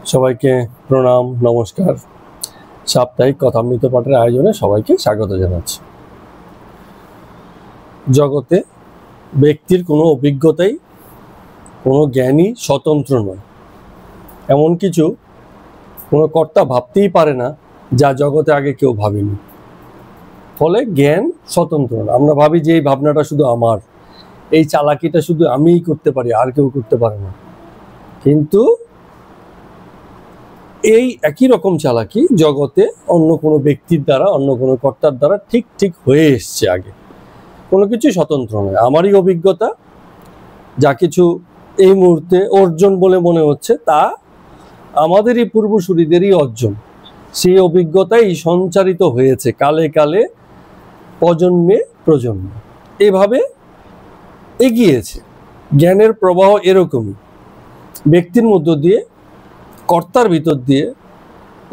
সবাইকে প্রণাম, নমস্কার। সাপ্তাহিক কথামৃত পাঠের আয়োজনে সবাইকে স্বাগত জানাচ্ছি। জগতে ব্যক্তির কোনো অভিজ্ঞতাই, কোনো জ্ঞানই স্বতন্ত্র নয়। এমন কিছু কোনো কর্তা ভাবতেই পারে না যা জগতে আগে কেউ ভাবেনি। ফলে জ্ঞান স্বতন্ত্র না। আমরা ভাবি যে এই ভাবনাটা শুধু আমার, এই চালাকিটা শুধু আমিই করতে পারি, আর কেউ করতে পারে না। কিন্তু এই একই রকম চালাকি জগতে অন্য কোনো ব্যক্তির দ্বারা, অন্য কোনো কর্তার দ্বারা ঠিক ঠিক হয়ে এসছে আগে। কোনো কিছু স্বতন্ত্র নয়। আমারই অভিজ্ঞতা, যা কিছু এই মুহূর্তে অর্জন বলে মনে হচ্ছে, তা আমাদেরই পূর্বসূরীদেরই অর্জন। সেই অভিজ্ঞতাই সঞ্চারিত হয়েছে কালে কালে, প্রজন্মে প্রজন্মে, এভাবে এগিয়েছে। জ্ঞানের প্রবাহ এরকমই, ব্যক্তির মধ্য দিয়ে, কর্তার ভিতর দিয়ে,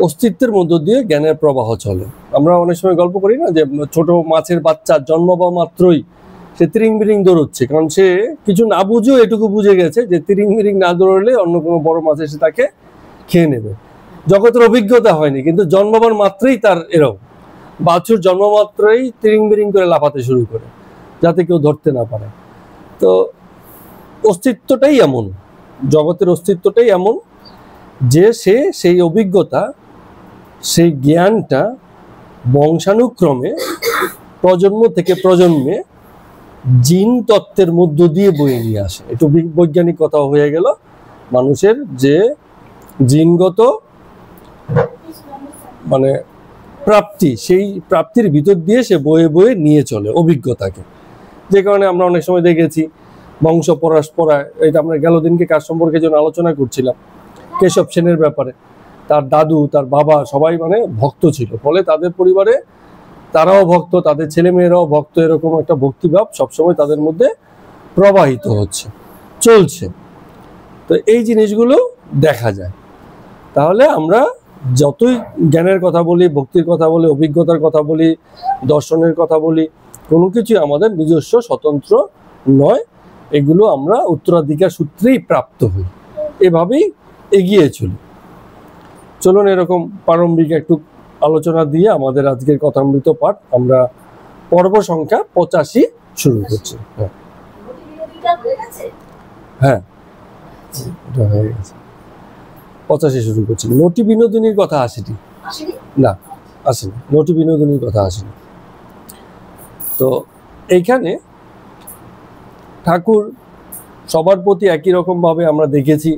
অস্তিত্বের মধ্য দিয়ে জ্ঞানের প্রবাহ চলে। আমরা অনেক সময় গল্প করি না যে ছোট মাছের বাচ্চা জন্ম পাওয়া মাত্রই সে তিরিং বিরিং দৌড়চ্ছে, কারণ সে কিছু না বুঝেও এটুকু বুঝে গেছে যে তিরিং বিরিং না দৌড়লে অন্য কোনো বড় মাছ এসে তাকে খেয়ে নেবে। জগতের অভিজ্ঞতা হয়নি, কিন্তু জন্মবার মাত্রই তার এরকম। বাছুর জন্ম মাত্রই তিরিং বিরিং করে লাফাতে শুরু করে, যাতে কেউ ধরতে না পারে। তো অস্তিত্বটাই এমন, জগতের অস্তিত্বটাই এমন যে সে সেই অভিজ্ঞতা, সেই জ্ঞানটা বংশানুক্রমে প্রজন্ম থেকে প্রজন্মে জিন তত্ত্বের মধ্য দিয়ে বয়ে নিয়ে আসে। একটু বৈজ্ঞানিক কথা হয়ে গেল। মানুষের যে জিনগত প্রাপ্তি, সেই প্রাপ্তির ভিতর দিয়ে সে বয়ে বয়ে নিয়ে চলে অভিজ্ঞতাকে। যে কারণে আমরা অনেক সময় দেখেছি বংশ পরস্পরা, এটা আমরা গেল দিনকে কার সম্পর্কে যেন আলোচনা করছিলাম, কেশব সেনের ব্যাপারে। তার দাদু, তার বাবা সবাই ভক্ত ছিল, ফলে তাদের পরিবারে তারাও ভক্ত, তাদের ছেলে মেয়েরাও ভক্ত। এরকম একটা ভক্তিভাব সবসময় তাদের মধ্যে প্রবাহিত হচ্ছে, চলছে। তো এই জিনিসগুলো দেখা যায়। তাহলে আমরা যতই জ্ঞানের কথা বলি, ভক্তির কথা বলি, অভিজ্ঞতার কথা বলি, দর্শনের কথা বলি, কোনো কিছুই আমাদের নিজস্ব স্বতন্ত্র নয়। এগুলো আমরা উত্তরাধিকার সূত্রেই প্রাপ্ত হই, এভাবেই এগিয়ে চলি। চলুন এরকম প্রারম্ভিক একটু আলোচনা দিয়ে আমাদের আজকের কথামৃত পাঠ আমরা পর্ব সংখ্যা 85 শুরু করছি। হ্যাঁ, এটা হয়ে গেছে। 85 শুরু করছি। নটি বিনোদিনীর কথা আসেনি, না আসেনি, নটি বিনোদিনীর কথা আসেনি। তো এইখানে ঠাকুর সবার প্রতি একই রকম ভাবে আমরা দেখেছি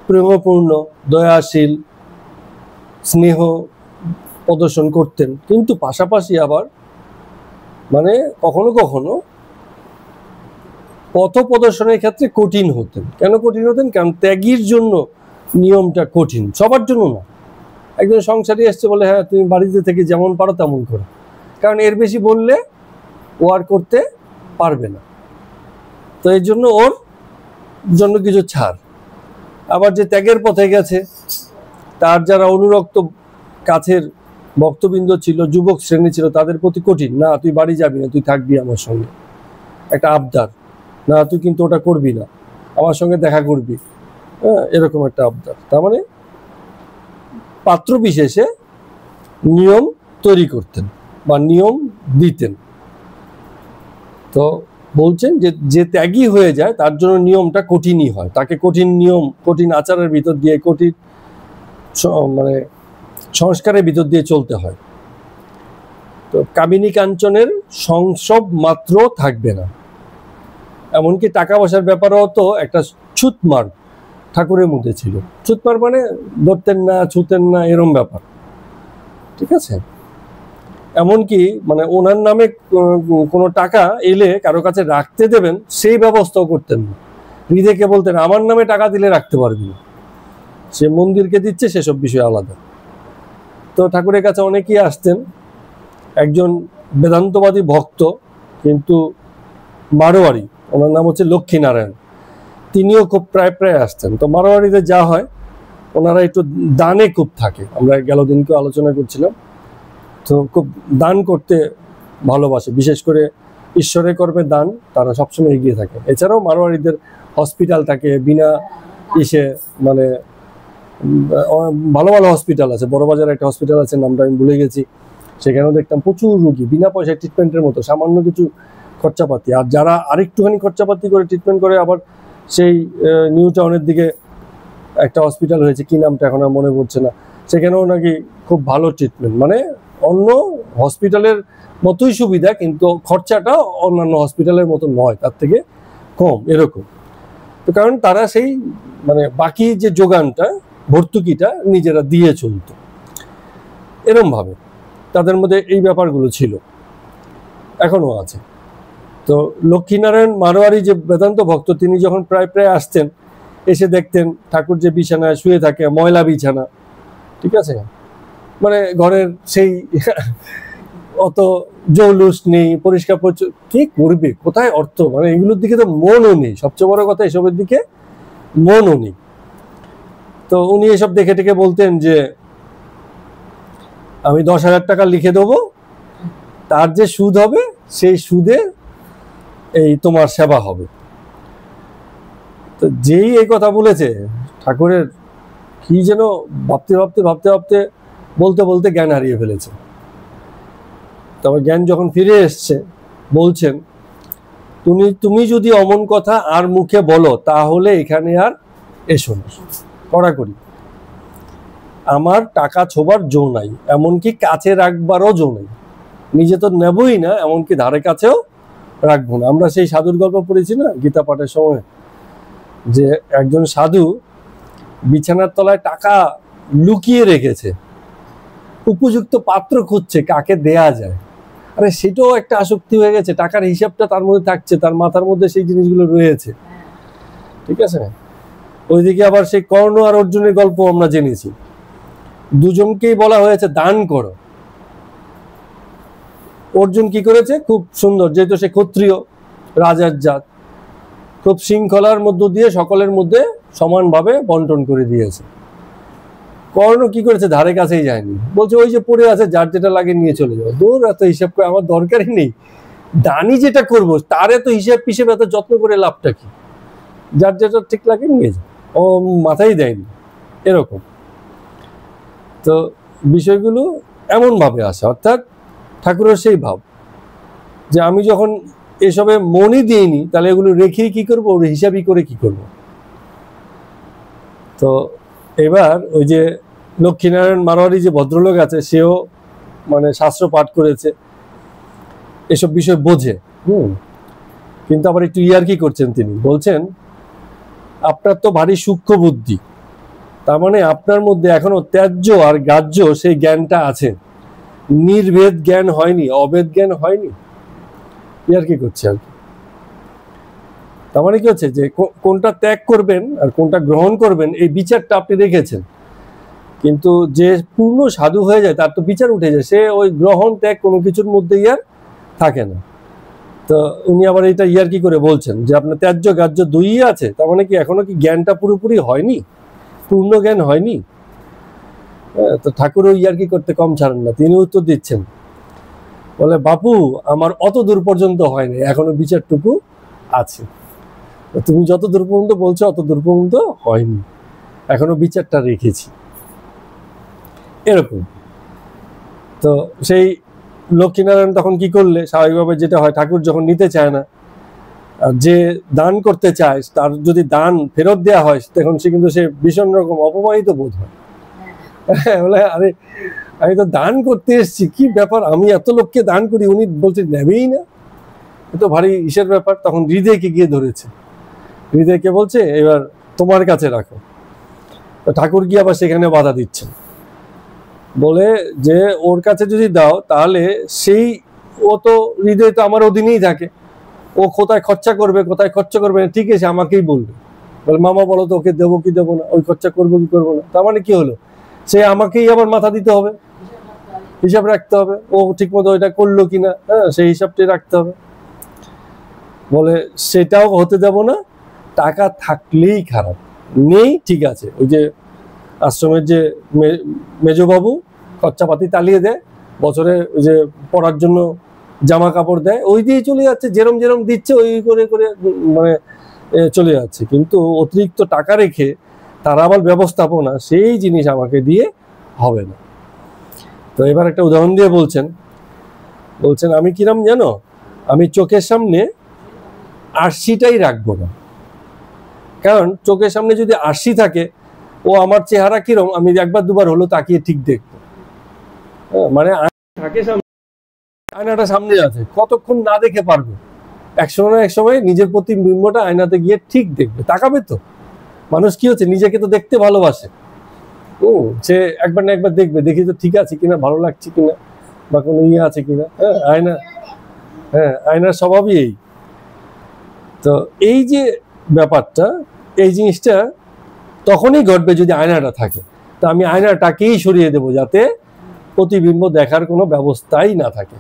প্রেমপূর্ণ, দয়াশীল, স্নেহ প্রদর্শন করতেন, কিন্তু পাশাপাশি আবার কখনো কখনো পথ প্রদর্শনের ক্ষেত্রে কঠিন হতেন। কেন কঠিন হতেন? কারণ ত্যাগীর জন্য নিয়মটা কঠিন, সবার জন্য না। একজন সংসারী এসছে বলে, হ্যাঁ তুমি বাড়িতে থেকে যেমন পারো তেমন করো, কারণ এর বেশি বললে ও আর করতে পারবে না। তো এই জন্য ওর জন্য কিছু ছাড়। আবার যে ত্যাগের পথে গেছে, তার যারা অনুরক্ত কাছের ভক্তবৃন্দ ছিল, যুবক শ্রেণী ছিল, তাদের প্রতি কঠিন, না তুই বাড়ি যাবি না, তুই থাকবি আমার সঙ্গে। একটা আবদার, না তুই কিন্তু ওটা করবি না, আমার সঙ্গে দেখা করবি, হ্যাঁ, এরকম একটা আবদার। তার পাত্র বিশেষে নিয়ম তৈরি করতেন বা নিয়ম দিতেন। তো বলছেন যে যে ত্যাগী হয়ে যায় তার জন্য নিয়মটা কঠিনই হয়, তাকে কঠিন নিয়ম, কঠিন আচারের ভিতর দিয়ে, কঠিন সংস্কারের ভিতর দিয়ে চলতে হয়। তো কামিনী কাঞ্চনের সংসব মাত্র থাকবে না। এমনকি টাকা পয়সার ব্যাপারেও তো একটা ছুতমার ঠাকুরের মধ্যে ছিল। ছুতমার ধরতেন না, ছুতেন না, এরম ব্যাপার। ঠিক আছে? এমনকি ওনার নামে কোনো টাকা এলে কারো কাছে রাখতে দেবেন, সেই ব্যবস্থাও করতেন না। হৃদয়কে বলতেন আমার নামে টাকা দিলে রাখতে পারবি না, সে মন্দিরকে দিচ্ছে, সেসব বিষয় আলাদা। তো ঠাকুরের কাছে অনেকেই আসতেন। একজন বেদান্তবাদী ভক্ত, কিন্তু মারোয়ারি, ওনার নাম হচ্ছে লক্ষ্মীনারায়ণ, তিনিও খুব প্রায় প্রায় আসতেন। তো মারোয়ারিদের যা হয়, ওনারা একটু দানে খুব থাকে, আমরা গেল দিনকে আলোচনা করছিলাম। তো খুব দান করতে ভালোবাসে, বিশেষ করে ঈশ্বরের কর্মে দান তারা সবসময় এগিয়ে থাকে। এছাড়াও মারোয়ারিদের হসপিটাল থাকে, বিনা ভালো ভালো হসপিটাল আছে, বড়বাজারে একটা হসপিটাল আছে, নামটা আমি ভুলে গেছি, সেখানেও দেখতাম প্রচুর রুগী বিনা পয়সায় ট্রিটমেন্টের মতো, সামান্য কিছু খরচাপাতি। আর যারা আরেকটুখানি খরচাপাতি করে ট্রিটমেন্ট করে, আবার সেই নিউ টাউনের দিকে একটা হসপিটাল হয়েছে, কি নামটা এখন আর মনে পড়ছে না, সেখানেও নাকি খুব ভালো ট্রিটমেন্ট, মানে অন্য হসপিটালের মতোই সুবিধা, কিন্তু খরচাটা অন্যান্য হসপিটালের মতো নয়, তার থেকে কম, এরকম। তো কারণ তারা সেই মানে বাকি যে যোগানটা, ভর্তুকিটা নিজেরা দিয়ে চলতো, এরম ভাবে তাদের মধ্যে এই ব্যাপারগুলো ছিল, এখনো আছে। তো লক্ষ্মীনারায়ণ মারোয়ারি যে বেদান্ত ভক্ত, তিনি যখন প্রায় প্রায় আসতেন, এসে দেখতেন ঠাকুর যে বিছানায় শুয়ে থাকে, ময়লা বিছানা, ঠিক আছে, মানে ঘরের সেই অত জৌলুস নেই, পরিষ্কার পরিচ্ছন্ন, কি করবে, কোথায় অর্থ, মানে এগুলোর দিকে তো মনও নেই, সবচেয়ে বড় কথা এসবের দিকে মনও নেই। তো উনি এসব দেখে টেকে বলতেন যে আমি 10,000 টাকা লিখে দেবো, তার যে সুদ হবে সেই সুদে এই তোমার সেবা হবে। তো যেই এই কথা বলেছে, ঠাকুরের কি যেন ভাবতে ভাবতে ভাবতে ভাবতে বলতে বলতে জ্ঞান হারিয়ে ফেলেছে। তবে জ্ঞান যখন ফিরে এসছে, বলছেন তুমি যদি অমন কথা আর মুখে বলো, তাহলে এখানে আর এসো না, কড়াকড়ি। আমার টাকা ছোবার জো নাই, এমনকি কাছে রাখবারও জো নাই, নিজে তো নেবই না, এমনকি ধারে কাছেও রাখবো না। আমরা সেই সাধুর গল্প পড়েছি না গীতা পাঠের সময়, যে একজন সাধু বিছানার তলায় টাকা লুকিয়ে রেখেছে, উপযুক্ত পাত্র খুঁজছে কাকে দেয়া যায়। আরে সেটাও একটা আসক্তি হয়ে গেছে, টাকার হিসাবটা তার মধ্যে থাকছে, তার মাথার মধ্যে সেই জিনিসগুলো রয়েছে, ঠিক আছে। ওইদিকে আবার সেই কর্ণ আর অর্জুনের গল্প আমরা জেনেছি, দুজনকেই বলা হয়েছে দান করো। অর্জুন কি করেছে, খুব সুন্দর, যেহেতু সে ক্ষত্রিয় রাজার জাত, খুব শৃঙ্খলার মধ্য দিয়ে সকলের মধ্যে সমানভাবে বন্টন করে দিয়েছে। কর্ণ কি করেছে, ধারে কাছেই যায়নি, বলছে ওই যে পড়ে আছে, যার যেটা লাগে নিয়ে চলে যাও, দূর এত হিসাব করে আমার দরকারই নেই, দানি যেটা করবো তার এত হিসাব পিসাব এত যত্ন করে লাভটা কি, যার যেটা ঠিক লাগে নিয়ে যাও, ও মাথায় দেয়নি, এরকম। তো বিষয়গুলো এমন ভাবে আসে, অর্থাৎ ঠাকুরের সেই ভাব যে আমি যখন এসবে মনই দিইনি, তাহলে এগুলো রেখে কি করবো, ওর হিসাবই করে কি করব। তো এবার ওই যে লক্ষ্মীনারায়ণ মারোয়ারি যে ভদ্রলোক আছে, সেও মানে শাস্ত্র পাঠ করেছে, এসব বিষয় বোঝে, কিন্তু আবার একটু ইয়ার্কি করছেন। তিনি বলছেন আপনার তো ভারী সূক্ষ্ম বুদ্ধি, তার মানে আপনার মধ্যে এখনো ত্যায্য আর গ্রাহ্য সেই জ্ঞানটা আছে, নির্ভেদ জ্ঞান হয়নি, অভেদ জ্ঞান হয়নি, ইয়ার্কি করছে আর কি। তার মানে কি হচ্ছে, যে কোনটা ত্যাগ করবেন আর কোনটা গ্রহণ করবেন, এই বিচারটা আপনি রেখেছেন, কিন্তু যে পূর্ণ সাধু হয়ে যায় তার তো বিচার উঠে যায়, সে ওই গ্রহণ ত্যাগ কোনো কিছুর মধ্যেই আর থাকে না। তো উনি আবার এটা ইয়ার্কি করে বলছেন যে আপনার ত্যায্য গ্রাহ্য দুই আছে, তার মানে কি এখনো কি জ্ঞানটা পুরোপুরি হয়নি, পূর্ণ জ্ঞান হয়নি। তো ঠাকুরও ইয়ার্কি করতে কম ছাড়েন না, তিনি উত্তর দিচ্ছেন, বলে বাপু আমার অত দূর পর্যন্ত হয়নি, এখনো বিচারটুকু আছে, তুমি যত দূর পর্যন্ত বলছো অত দূর পর্যন্ত হয়নি, এখনো বিচারটা রেখেছি, এরকম। তো সেই লক্ষ্মীনারায়ণ তখন কি করলে, স্বাভাবিকভাবে যেটা হয়, ঠাকুর যখন নিতে চায় না, যে দান করতে চায় তার যদি দান ফেরত দেওয়া হয়, তখন সে কিন্তু সে ভীষণ রকম অপমানিত বোধ হয়, বলে আরে আমি তো দান করতে এসেছি, কি ব্যাপার, আমি এত লোককে দান করি, উনি বলছে নেবেই না, এত ভারী ইসের ব্যাপার। তখন হৃদয়কে গিয়ে ধরেছে, হৃদয়কে বলছে এবার তোমার কাছে রাখো। ঠাকুর গিয়ে আবার সেখানে বাধা দিচ্ছেন, বলে যে ওর কাছে যদি দাও তাহলে সেই, ও তো হৃদয় তো আমার অধীনেই থাকে, ও কোথায় খরচা করবে কোথায় খরচা করবে না ঠিক আছে আমাকেই বলবে, বলে মামা বলো তো ওকে দেবো কি দেবো না, ওই খরচা করবো কি করবো না। তার মানে কি হলো, সে আমাকেই আবার মাথা দিতে হবে, হিসাব রাখতে হবে, ও ঠিক মতো ওইটা করলো কিনা, হ্যাঁ সেই হিসাবটাই রাখতে হবে। বলে সেটাও হতে দেব না, টাকা থাকলেই খারাপ, নেই ঠিক আছে, ওই যে আশ্রমের যে মেজবাবু খরচাপাতি চালিয়ে দেয়, বছরে ওই যে পড়ার জন্য জামা কাপড় দেয়, ওই দিয়ে চলে যাচ্ছে, যেরম যেরম দিচ্ছে ওই করে করে মানে চলে যাচ্ছে। কিন্তু অতিরিক্ত টাকা রেখে তারা আবার ব্যবস্থাপনা, সেই জিনিস আমাকে দিয়ে হবে না। তো এবার একটা উদাহরণ দিয়ে বলছেন আমি কিরম জানো, আমি চোখের সামনে আরশিটাই রাখবো না, কারণ চোখের সামনে যদি আরশি থাকে, ও আমার চেহারা কিরম আমি একবার দুবার হলো তাকিয়ে ঠিক দেখবো। মানে থাকে সামনে, আয়নাটা সামনে আছে, কতক্ষণ না দেখে পারবে? একসময় না একসময় নিজের প্রতিবিম্বটা আয়নাতে গিয়ে ঠিক দেখবে, তাকাবে তো। মানুষ কি হচ্ছে, নিজেকে তো দেখতে ভালোবাসে, সে একবার না একবার দেখবে, দেখি তো ঠিক আছে কিনা, ভালো লাগছে কিনা, বা কোনো ইয়ে আছে কিনা। আয়নার স্বভাবই এই। তো এই যে ব্যাপারটা, এই জিনিসটা তখনই ঘটবে যদি আয়নাটা থাকে। তো আমি আয়নাটাকেই সরিয়ে দেবো, যাতে প্রতিবিম্ব দেখার কোনো ব্যবস্থাই না থাকে,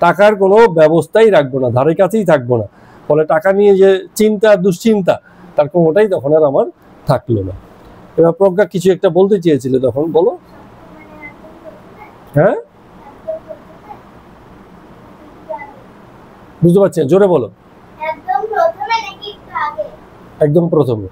টাকার কোনো ব্যবস্থাই রাখবো না, ধারে কাছেই থাকবো না। ফলে টাকা নিয়ে যে চিন্তা দুশ্চিন্তা, তার কোনোটাই তখন আর আমার থাকলো না। এবার প্রজ্ঞা কিছু একটা বলতে চেয়েছিল তখন, বলো। হ্যাঁ, বুঝতে পারছি, জোরে বলো। একদম প্রথমে।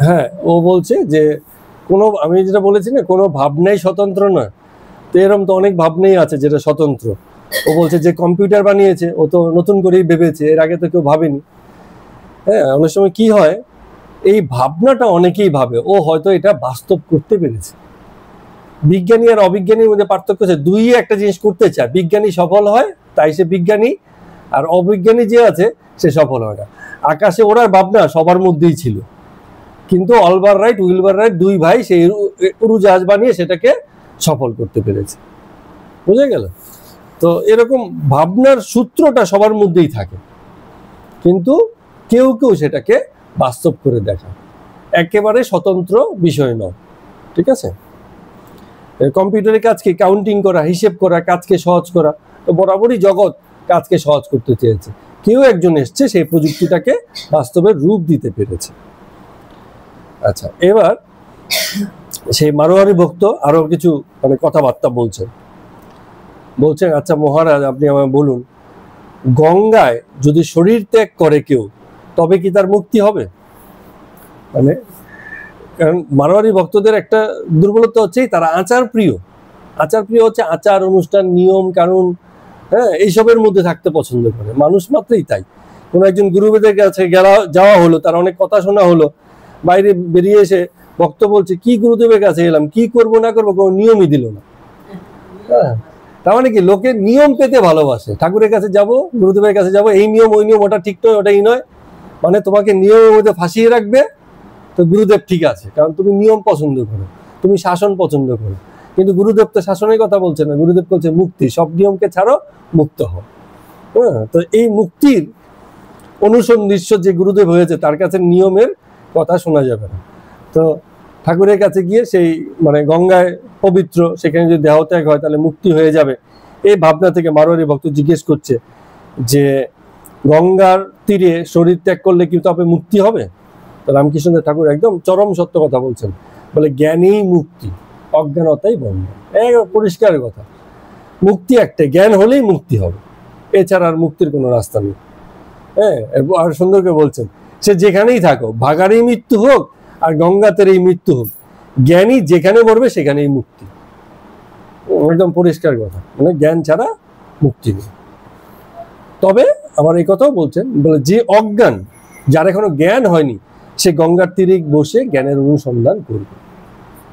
হ্যাঁ, ও বলছে যে কোনো, আমি যেটা বলেছি না, কোনো ভাবনাই স্বতন্ত্র নয়। তো এরকম তো অনেক ভাবনাই আছে যেটা স্বতন্ত্র। ও বলছে যে কম্পিউটার বানিয়েছে, ও তো নতুন করেই ভেবেছে, এর আগে তো কেউ ভাবেনি। হ্যাঁ, অনেক সময় কি হয়, এই ভাবনাটা অনেকেই ভাবে, ও হয়তো এটা বাস্তব করতে পেরেছে। বিজ্ঞানী আর অবিজ্ঞানীর মধ্যে পার্থক্য আছে, দুই একটা জিনিস করতে চায়, বিজ্ঞানী সফল হয় তাই সে বিজ্ঞানী, আর অবিজ্ঞানী যে আছে সে সফল হয় না। আকাশে ওড়ার ভাবনা সবার মধ্যেই ছিল, কিন্তু অলবার রাইট উইলবার রাইট দুই ভাই সেই উড়োজাহাজ বানিয়ে সেটাকে সফল করতে পেরেছে। বুঝে গেল? তো এরকম ভাবনার সূত্রটা সবার মধ্যেই থাকে, কিন্তু কেউ কেউ সেটাকে বাস্তব করে দেখা, একেবারে স্বতন্ত্র বিষয় নয়। ঠিক আছে? কম্পিউটারের কাজ কি? কাউন্টিং করা, হিসেব করা, কাজকে সহজ করা। তো বরাবরই জগৎ কাজকে সহজ করতে চেয়েছে, কেউ একজন এসছে সেই প্রযুক্তিটাকে বাস্তবের রূপ দিতে পেরেছে। আচ্ছা, এবার সেই মারোয়ারি ভক্ত আরো কিছু মানে কথাবার্তা বলছেন। আচ্ছা মহারাজ, আপনি আমায় বলুন, গঙ্গায় যদি শরীর ত্যাগ করে কেউ, তবে কি তার মুক্তি হবে? মানে কারণ মারোয়ারি ভক্তদের একটা দুর্বলতা হচ্ছে তারা আচার প্রিয় হচ্ছে আচার অনুষ্ঠান, নিয়ম কানুন, হ্যাঁ, এইসবের মধ্যে থাকতে পছন্দ করে মানুষ মাত্রই। তাই কোনো একজন গুরুবেদের কাছে যাওয়া হলো, তার অনেক কথা শোনা হলো, বাইরে বেরিয়ে এসে ভক্ত বলছে, কি গুরুদেবের কাছে এলাম, কি করব না করবো, কোনো নিয়মই দিল না। হ্যাঁ, তার মানে কি, লোকে নিয়ম পেতে ভালোবাসে। ঠাকুরের কাছে যাব, গুরুদেবের কাছে যাব, এই নিয়ম ওই নিয়ম, ওটা ঠিক নয় ওটাই নয়, মানে তোমাকে নিয়মের মধ্যে ফাঁসিয়ে রাখবে। তো গুরুদেব ঠিক আছে, কারণ তুমি নিয়ম পছন্দ করো, তুমি শাসন পছন্দ করো। কিন্তু গুরুদেব তো শাসনের কথা বলছে না, গুরুদেব বলছে মুক্তি, সব নিয়মকে ছাড়ো, মুক্ত হও। হ্যাঁ, তো এই মুক্তির অনুসন্ধিৎস যে গুরুদেব হয়েছে, তার কাছে নিয়মের কথা শোনা যাবে না। তো ঠাকুরের কাছে গিয়ে সেই মানে গঙ্গায় পবিত্র, সেখানে যদি দেহত্যাগ হয় তাহলে মুক্তি হয়ে যাবে, এই ভাবনা থেকে মারোয়ারি ভক্ত জিজ্ঞেস করছে যে গঙ্গার তীরে শরীর ত্যাগ করলে কি তবে মুক্তি হবে? রামকৃষ্ণদেব ঠাকুর একদম চরম সত্য কথা বলছেন, বলে জ্ঞানেই মুক্তি, অজ্ঞানতাই বন্ধ। পরিষ্কার কথা, মুক্তি একটাই, জ্ঞান হলেই মুক্তি হবে, এছাড়া আর মুক্তির কোনো রাস্তা নেই। হ্যাঁ, আর সুন্দর করে বলছেন, সে যেখানেই থাকো, ভাগারই মৃত্যু হোক আর গঙ্গাতের এই মৃত্যু হোক, জ্ঞানী যেখানে মরবে সেখানেই মুক্তি। একদম পরিষ্কার কথা, মানে জ্ঞান ছাড়া মুক্তি নেই। তবে আবার এই কথাও বলছেন, বলে যে অজ্ঞান, যার এখনো জ্ঞান হয়নি, সে গঙ্গার তীরে বসে জ্ঞানের অনুসন্ধান করবে,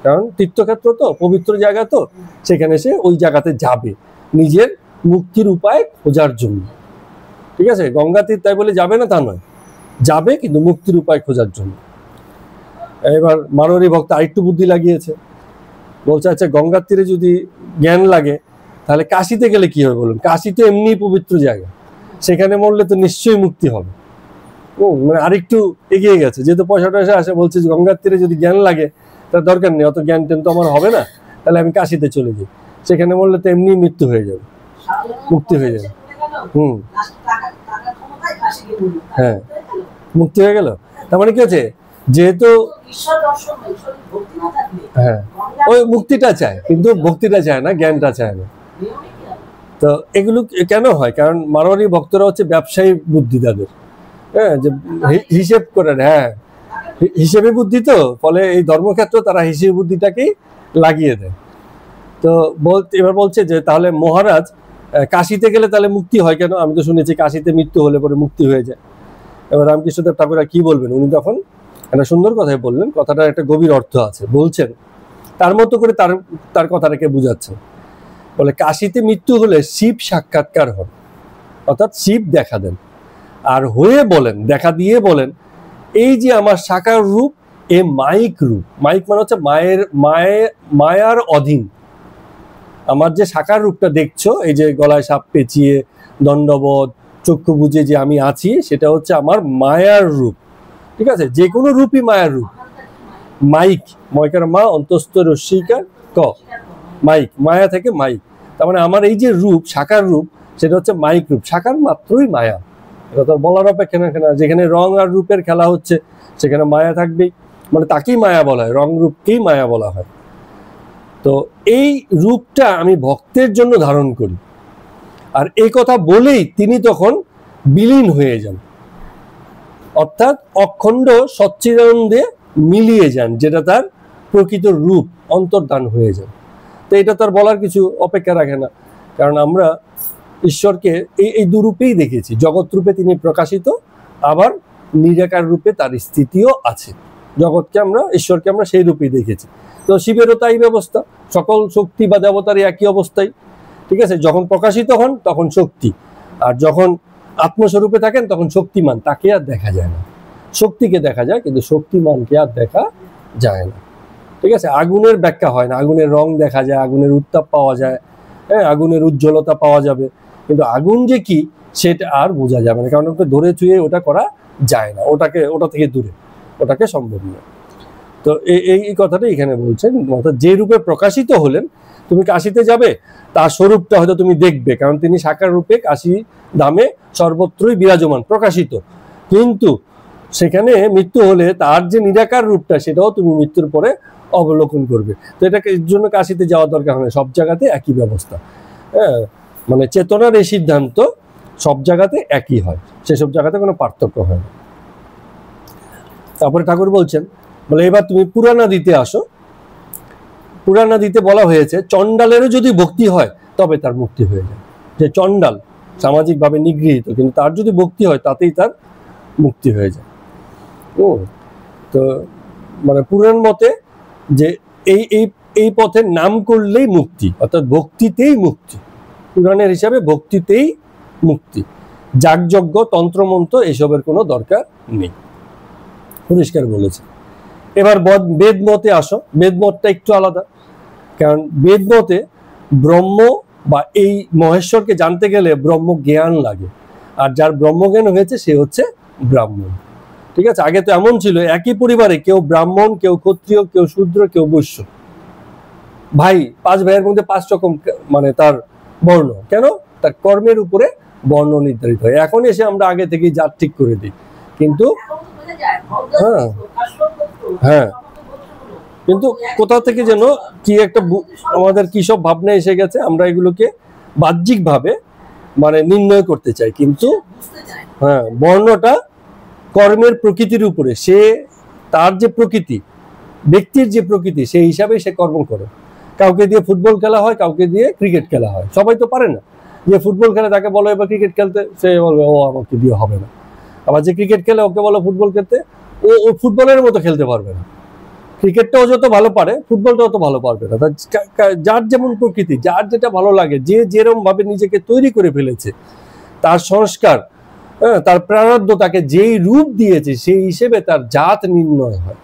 কারণ তীর্থক্ষেত্র তো পবিত্র জায়গা, তো সেখানে সে ওই জায়গাতে যাবে নিজের মুক্তির উপায় খোঁজার জন্য। ঠিক আছে, গঙ্গা তীর তাই বলে যাবে না তা নয়, যাবে কিন্তু মুক্তির উপায় খোঁজার জন্য। এবার মারোয়ারি ভক্ত আরেকটু বুদ্ধি লাগিয়েছে, বলছে আচ্ছা গঙ্গার তীরে যদি জ্ঞান লাগে, তাহলে কাশিতে গেলে কি হবে বলুন? কাশি তো এমনি পবিত্র জায়গা, সেখানে মরলে তো নিশ্চয়ই মুক্তি হবে। মানে আরেকটু এগিয়ে গেছে, যেহেতু পয়সা টয়সা আসে, বলছে যে গঙ্গার তীরে যদি জ্ঞান লাগে, তার দরকার নেই, অত জ্ঞান টেন তো আমার হবে না, তাহলে আমি কাশিতে চলে যাই, সেখানে মরলে তো এমনি মৃত্যু হয়ে যাবে, মুক্তি হয়ে যাবে। হ্যাঁ, মুক্তি হয়ে গেল। তার মানে কি হচ্ছে, যেহেতু হ্যাঁ ওই মুক্তিটা চায়, কিন্তু ভক্তিটা চায় না, জ্ঞানটা চায় না। তো এগুলো কেন হয়? কারণ মারোয়ারি ভক্তরা হচ্ছে ব্যবসায়ী বুদ্ধি তাদের, হ্যাঁ, যে হিসেব করে, হ্যাঁ হিসেবে বুদ্ধি, তো ফলে এই ধর্মক্ষেত্র তারা হিসেবে বুদ্ধিটাকেই লাগিয়ে দেয়। তো এবার বলছে যে তাহলে মহারাজ কাশিতে গেলে তাহলে মুক্তি হয় কেন? আমি তো শুনেছি কাশিতে মৃত্যু হলে পরে মুক্তি হয়ে যায়। এবার রামকৃষ্ণদেব ঠাকুর কি বলবেন? উনি তখন একটা সুন্দর কথাই বললেন, কথাটার একটা গভীর অর্থ আছে। বলছেন তার মতো করে তার কথাটাকে বুঝাচ্ছেন। বলে কাশিতে মৃত্যু হলে শিব সাক্ষাৎকার হন, অর্থাৎ শিব দেখা দেন, আর হয়ে বলেন, দেখা দিয়ে বলেন, এই যে আমার সাকার রূপ এ মাইক রূপ। মাইক মানে হচ্ছে মায়ার অধীন। আমার যে সাকার রূপটা দেখছো, এই যে গলায় সাপ পেঁচিয়ে দণ্ডবধ চক্ষু বুঝে যে আমি আছি, সেটা হচ্ছে আমার মায়ার রূপ। ঠিক আছে, যে কোনো রূপই মায়ার রূপ। মাইক, ময়কার মা অন্তস্থ রস্যিকার ক, মাইক, মায়া থেকে মাইক। তার মানে আমার এই যে রূপ, সাকার রূপ, সেটা হচ্ছে মাইক রূপ। সাকার মাত্রই মায়া, এটা তো বলার অপেক্ষা না। যেখানে রং আর রূপের খেলা হচ্ছে সেখানে মায়া থাকবেই, মানে তাকেই মায়া বলা হয়, রং রূপকেই মায়া বলা হয়। তো এই রূপটা আমি ভক্তের জন্য ধারণ করি, আর এই কথা বলেই তিনি তখন বিলীন হয়ে যান, অর্থাৎ অখণ্ড সচ্চিদানন্দে মিলিয়ে যান, যেটা তার প্রকৃত রূপ, অন্তর্ধান হয়ে যান। তো এটা তার বলার কিছু অপেক্ষা রাখে না, কারণ আমরা ঈশ্বরকে এই দুরূপেই দেখেছি। জগৎ রূপে তিনি প্রকাশিত, আবার নিরাকার রূপে তার স্থিতিও আছে। জগৎকে আমরা, ঈশ্বরকে আমরা সেই রূপেই দেখেছি। তো শিবেরও তাই ব্যবস্থা, সকল শক্তি বা দেবতারই একই অবস্থায়। ঠিক আছে, যখন প্রকাশিত হন তখন শক্তি, আর যখন আত্মস্বরূপে থাকেন তখন শক্তিমান। তাকে আর দেখা যায় না, শক্তিকে দেখা যায়, কিন্তু শক্তিমানকে আর দেখা যায় না। ঠিক আছে, আগুনের ব্যাখ্যা হয় না, আগুনের রং দেখা যায়, আগুনের উত্তাপ পাওয়া যায়, হ্যাঁ, আগুনের উজ্জ্বলতা পাওয়া যাবে, কিন্তু আগুন যে কি সেটা আর বোঝা যাবে না, কারণ ওটা ধরে ছুঁয়ে ওটা করা যায় না, ওটা থেকে দূরে, ওটাকে সম্ভব নয়। তো এই কথাটা এখানে বলছেন, অর্থাৎ যে রূপে প্রকাশিত হলেন, তুমি কাশিতে যাবে, তার স্বরূপটা হয়তো তুমি দেখবে, কারণ তিনি সাকার রূপে কাশী ধামে সর্বত্রই বিরাজমান, প্রকাশিত। কিন্তু সেখানে মৃত্যু হলে তার যে নিরাকার রূপটা, সেটাও তুমি মৃত্যুর পরে অবলোকন করবে। তো এটাকে এর জন্য কাশিতে যাওয়ার দরকার হয় না, সব জায়গাতে একই ব্যবস্থা। হ্যাঁ, মানে চেতনার এই সিদ্ধান্ত সব জায়গাতে একই হয়, সেসব জায়গাতে কোনো পার্থক্য হয় না। তারপরে ঠাকুর বলছেন, বলে এবার তুমি পুরাণাদিতে আসো। পুরাণাদিতে বলা হয়েছে চণ্ডালেরও যদি ভক্তি হয় তবে তার মুক্তি হয়ে যায়। যে চণ্ডাল সামাজিকভাবে নিগৃহীত, কিন্তু তার যদি ভক্তি হয় তাতেই তার মুক্তি হয়ে যায়। তো মানে পুরাণ মতে যে এই পথের নাম করলেই মুক্তি, অর্থাৎ ভক্তিতেই মুক্তি। পুরাণের হিসাবে ভক্তিতেই মুক্তি, যাগযজ্ঞ তন্ত্রমন্ত্র এসবের কোনো দরকার নেই, পরিষ্কার বলেছে। এবার বেদ মতে আসো। বেদ মতটা একটু আলাদা, কারণ বেদ মতে ব্রহ্ম বা এই মহেশ্বরকে জানতে গেলে ব্রহ্ম জ্ঞান লাগে, আর যার ব্রহ্মজ্ঞান হয়েছে সে হচ্ছে ব্রাহ্মণ। ঠিক আছে, আগে তো এমন ছিল একই পরিবারে কেউ ব্রাহ্মণ, কেউ ক্ষত্রিয়, কেউ শূদ্র, কেউ বৈশ্য। ভাই, 5 ভাইয়ের মধ্যে 5 রকম মানে তার বর্ণ। কেন? তার কর্মের উপরে বর্ণ নির্ধারিত হয়। এখন এসে আমরা আগে থেকেই জাত ঠিক করে দিই, কিন্তু হ্যাঁ, কিন্তু কোথা থেকে যেন কি একটা আমাদের কি সব ভাবনা এসে গেছে, আমরা এগুলোকে বাহ্যিকভাবে মানে নির্ণয় করতে চাই, কিন্তু হ্যাঁ, বর্ণটা কর্মের প্রকৃতির উপরে, সে তার যে প্রকৃতি, ব্যক্তির যে প্রকৃতি, সেই হিসাবে সে কর্ম করে। কাউকে দিয়ে ফুটবল খেলা হয়, কাউকে দিয়ে ক্রিকেট খেলা হয়। সবাই তো পারে না, যে ফুটবল খেলে তাকে বলো এবার ক্রিকেট খেলতে, সে বলবে ও আমাকে দিয়ে হবে না। আবার যে ক্রিকেট খেলে ওকে বলো ফুটবল খেলতে, ও ফুটবলের মতো খেলতে পারবে না। ক্রিকেটটাও যত ভালো পারে, ফুটবলটাও তো ভালো পারবে না। যার যেমন প্রকৃতি, যার যেটা ভালো লাগে, যে যেরকম ভাবে নিজেকে তৈরি করে ফেলেছে, তার সংস্কার, তার প্রারব্ধ তাকে যেই রূপ দিয়েছে, সেই হিসেবে তার জাত নির্ণয় হয়।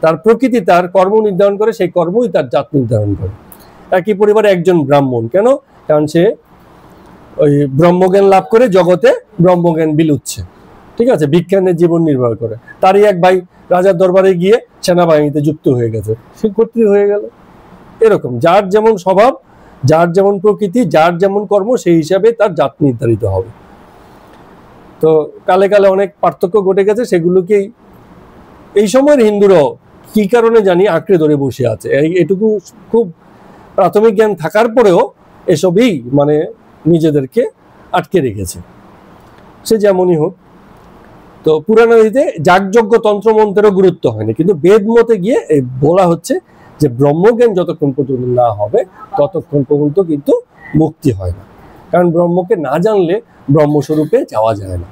তার প্রকৃতি তার কর্ম নির্ধারণ করে, সেই কর্মই তার জাত নির্ধারণ করে। একই পরিবারে একজন ব্রাহ্মণ, কেন? কারণ সে ওই ব্রহ্মজ্ঞান লাভ করে জগতে ব্রহ্মজ্ঞান বিলুচ্ছে। ঠিক আছে, বিজ্ঞানের জীবন নির্বাহ করে। তারই এক ভাই রাজার দরবারে গিয়ে সেনাবাহিনীতে যুক্ত হয়ে গেছে, সে ক্ষত্রিয় হয়ে গেল। এরকম যার যেমন স্বভাব, যার যেমন প্রকৃতি, যার যেমন কর্ম, সেই হিসাবে তার জাত নির্ধারিত হবে। তো কালে কালে অনেক পার্থক্য ঘটে গেছে, সেগুলোকেই এই সময়ের হিন্দুরাও কি কারণে জানি আঁকড়ে ধরে বসে আছে, এটুকু খুব প্রাথমিক জ্ঞান থাকার পরেও এসবই মানে নিজেদেরকে আটকে রেখেছে। সে যেমনই হোক, তো পুরাণাদিতে যাগযজ্ঞ তন্ত্রমন্ত্রেরও গুরুত্ব হয়নি, কিন্তু বেদ মতে গিয়ে বলা হচ্ছে যে ব্রহ্মজ্ঞান যতক্ষণ পর্যন্ত না হবে ততক্ষণ পর্যন্ত কিন্তু মুক্তি হয় না, কারণ ব্রহ্মকে না জানলে ব্রহ্মস্বরূপে যাওয়া যায় না।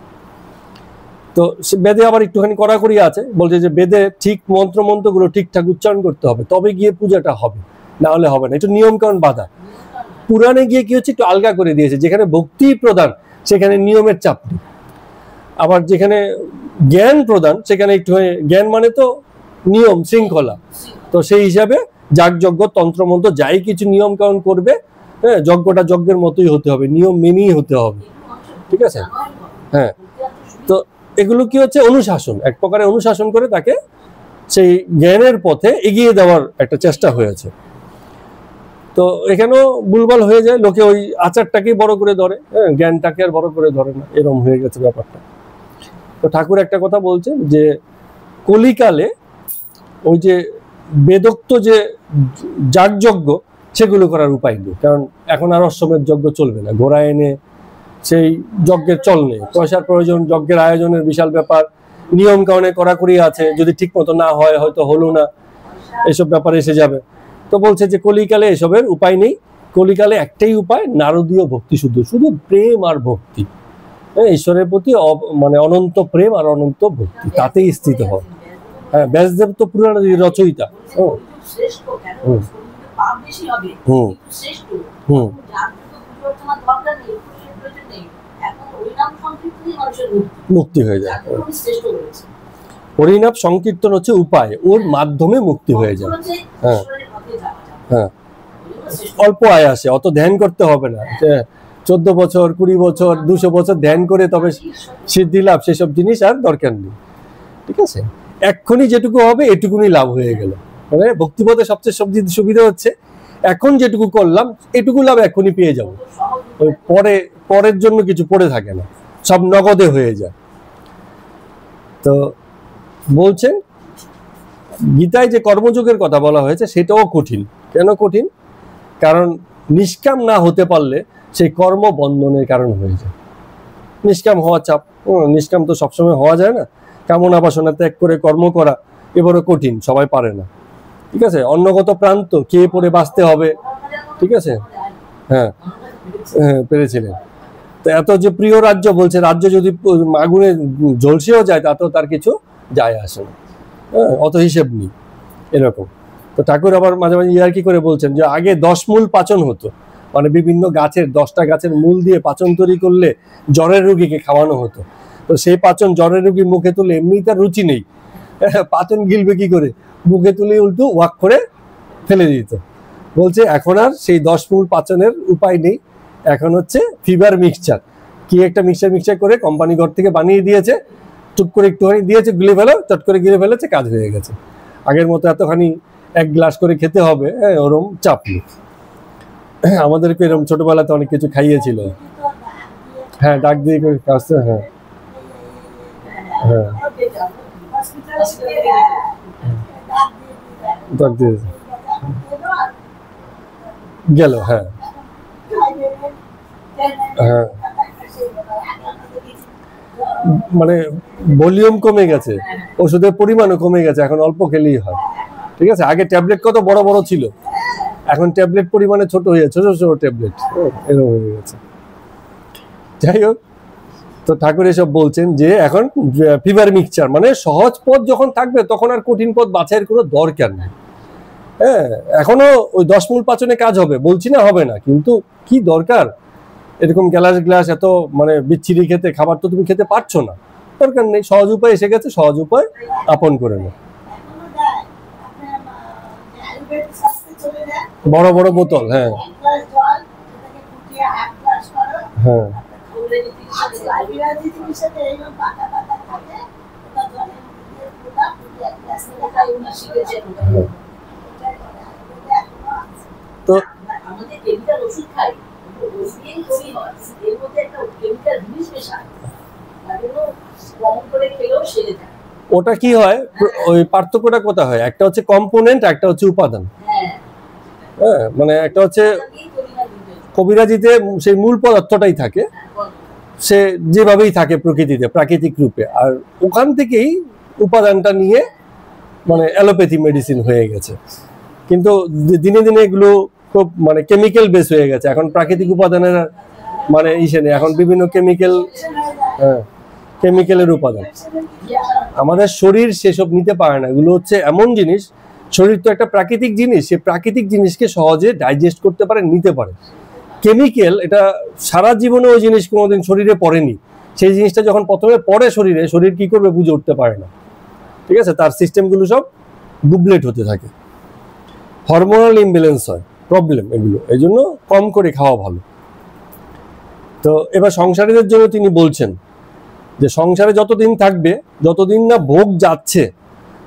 তো বেদে আবার একটুখানি কড়াকড়ি আছে, বলছে যে বেদে ঠিক মন্ত্রগুলো ঠিকঠাক উচ্চারণ করতে হবে, তবে গিয়ে পূজাটা হবে, না হলে হবে না, এটা নিয়ম কারণ বাধা। পুরাণে গিয়ে কি হচ্ছে, একটু আলগা করে দিয়েছে, যেখানে ভক্তি প্রদান সেখানে নিয়মের চাপ নেই, আবার যেখানে জ্ঞান প্রদান সেখানে একটু জ্ঞান মানে তো নিয়ম শৃঙ্খলা, তো সেই হিসাবে যাগযজ্ঞ তন্ত্রমন্ত্র যাই কিছু নিয়ম কারণ করবে, হ্যাঁ, যজ্ঞটা যজ্ঞের মতোই হতে হবে, নিয়ম মেনেই হতে হবে, ঠিক আছে। হ্যাঁ, তো এগুলো কি হচ্ছে, অনুশাসন, এক প্রকারের অনুশাসন করে তাকে সেই জ্ঞানের পথে এগিয়ে দেওয়ার একটা চেষ্টা হয়েছে। তো এখানেও ভুলভাল হয়ে যায়, লোকে ওই আচারটাকেই বড় করে ধরে, হ্যাঁ, জ্ঞানটাকে আর বড় করে ধরে না, এরকম হয়ে গেছে ব্যাপারটা। তো ঠাকুর একটা কথা বলছেন যে কলিকালে ওই যে বেদোক্ত যে যাগযজ্ঞ সেগুলো করার উপায় নেই, কারণ এখন আর অশ্বমেধ যজ্ঞ চলবে না, ঘোড়া এনে সেই যজ্ঞের চল নেই, পয়সার প্রয়োজন, যজ্ঞের আয়োজনের বিশাল ব্যাপার, নিয়ম কারণে কড়াকড়ি আছে, যদি ঠিক মতো না হয় হয়তো হলো না, এসব ব্যাপারে এসে যাবে। তো বলছে যে কলিকালে এসবের উপায় নেই, কলিকালে একটাই উপায়, নারদীয় ভক্তি, শুধু শুধু প্রেম আর ভক্তি, ঈশ্বরের প্রতি মানে অনন্ত প্রেম আর অনন্ত ভক্তি, তাতেই স্থিত হয়। হ্যাঁ, ব্যাসদেব তো পুরাণ রচয়িতা। মুক্তি হয়ে যায়, হরিনাম সংকীর্তন হচ্ছে উপায়, ওর মাধ্যমে মুক্তি হয়ে যায়। হ্যাঁ হ্যাঁ, অল্প আয় আসে, অত ধ্যান করতে হবে না, 14 বছর 20 বছর 200 বছর ধ্যান করে তবে সিদ্ধি লাভ, সেসব জিনিস আর দরকার নেই, ঠিক আছে। এক্ষুনি যেটুকু হবে এটুকুনি লাভ হয়ে গেল, মানে ভক্তিপথে সবচেয়ে সুবিধা হচ্ছে এখন যেটুকু করলাম এটুকু লাভ এখনই পেয়ে যাবো, ওই পরের জন্য কিছু পড়ে থাকে না, সব নগদে হয়ে যায়। তো বলছেন গীতায় যে কর্মযোগের কথা বলা হয়েছে সেটাও কঠিন। কেন কঠিন? কারণ নিষ্কাম না হতে পারলে সেই কর্ম বন্ধনের কারণ হয়ে যায়। নিষ্কাম হওয়া চাপ, নিষ্কাম তো সবসময় হওয়া যায় না, কামনা বাসনা ত্যাগ করে কর্ম করা এবারও কঠিন, সবাই পারে না, ঠিক আছে। অন্নগত প্রান্ত, খেয়ে পরে বাঁচতে হবে, ঠিক আছে। হ্যাঁ হ্যাঁ, পেরেছিলেন। তো এত যে প্রিয় রাজ্য, বলছে রাজ্য যদি আগুনে ঝলসেও যায় তাতেও তার কিছু যায় আসে না, হ্যাঁ, অত হিসেব নেই, এরকম। তো ঠাকুর আবার মাঝে মাঝে ইয়ার্কি করে বলছেন যে আগে 10 মূল পাচন হতো, মানে বিভিন্ন গাছের 10টা গাছের মূল দিয়ে পাচন তৈরি করলে জ্বরের রোগীকে খাওয়ানো হতো। তো সেই পাচন জ্বরের রোগী মুখে তুলে, এমনি তার রুচি নেই, পাচন গিলবে কি করে, মুখে তুলে উল্টো ওয়াক করে ফেলে দিত। বলছে এখন আর সেই 10 মূল পাচনের উপায় নেই, এখন হচ্ছে ফিবার মিক্সচার, কি একটা মিক্সচার করে কোম্পানি ঘর থেকে বানিয়ে দিয়েছে, টুক করে একটুখানি দিয়েছে, গুলে ফেলো, চট করে গিলে ফেলেছে, কাজ হয়ে গেছে। আগের মতো এতখানি 1 গ্লাস করে খেতে হবে, ওরম চাপ নেই। আমাদেরকে এরকম ছোটবেলাতে অনেক কিছু খাইয়েছিল। হ্যাঁ, ডাক দিয়ে করে কাজতে, হ্যাঁ হ্যাঁ, ডাক দিয়ে গেল। হ্যাঁ হ্যাঁ, মানে ভলিউম কমে গেছে, ওষুধের পরিমাণও কমে গেছে, এখন অল্প খেলেই হয়, ঠিক আছে। আগে ট্যাবলেট কত বড় বড় ছিল, এখন ট্যাবলেট পরিমাণে ছোট হয়ে, ছোট ছোট ট্যাবলেট এরকম হয়ে গেছে। যাই হোক, তো ঠাকুর এসব বলছেন যে এখন ফিভার মিক্সচার, মানে সহজ পথ যখন থাকবে তখন আর কঠিন পথ বাছাইয়ের কোনো দরকার নেই। হ্যাঁ, এখনো ওই 10 মূল পাচনে কাজ হবে, বলছি না হবে না, কিন্তু কি দরকার এরকম গ্লাস এত মানে বিচ্ছিরি খেতে, খাবার তো তুমি খেতে পারছো না, দরকার নেই, সহজ উপায় এসে গেছে, সহজ উপায় আপন করে নাও। বড় বড় বোতল, হ্যাঁ হ্যাঁ, তো ওটা কি হয়, ওই পার্থক্যটা কোথায় হয়, একটা হচ্ছে কম্পোনেন্ট, একটা হচ্ছে উপাদান। হ্যাঁ, মানে একটা হচ্ছে কবিরাজিতে সেই মূল পদার্থটাই থাকে, সে যেভাবেই থাকে প্রকৃতিতে প্রাকৃতিক রূপে, আর ওখান থেকেই উপাদানটা নিয়ে মানে অ্যালোপ্যাথি মেডিসিন হয়ে গেছে। কিন্তু দিনে দিনে এগুলো খুব মানে কেমিক্যাল বেস হয়ে গেছে, এখন প্রাকৃতিক উপাদানের মানে ইসে নেই, এখন বিভিন্ন কেমিক্যাল, হ্যাঁ কেমিক্যালের উপাদান। আমাদের শরীর সেসব নিতে পারে না, এগুলো হচ্ছে এমন জিনিস, শরীর তো একটা প্রাকৃতিক জিনিস, সে প্রাকৃতিক জিনিসকে সহজে ডাইজেস্ট করতে পারে, নিতে পারে। কেমিক্যাল এটা সারা জীবনে ওই জিনিস কোনোদিন শরীরে পড়েনি, সেই জিনিসটা যখন প্রথমে পড়ে শরীরে, শরীর কি করবে বুঝে উঠতে পারে না, ঠিক আছে, তার সিস্টেমগুলো সব গুবলেট হতে থাকে, হরমোনাল ইমব্যালেন্স হয়, প্রবলেম এগুলো, এই জন্য কম করে খাওয়া ভালো। তো এবার সংসারীদের জন্য তিনি বলছেন যে সংসারে যতদিন থাকবে, যতদিন না ভোগ যাচ্ছে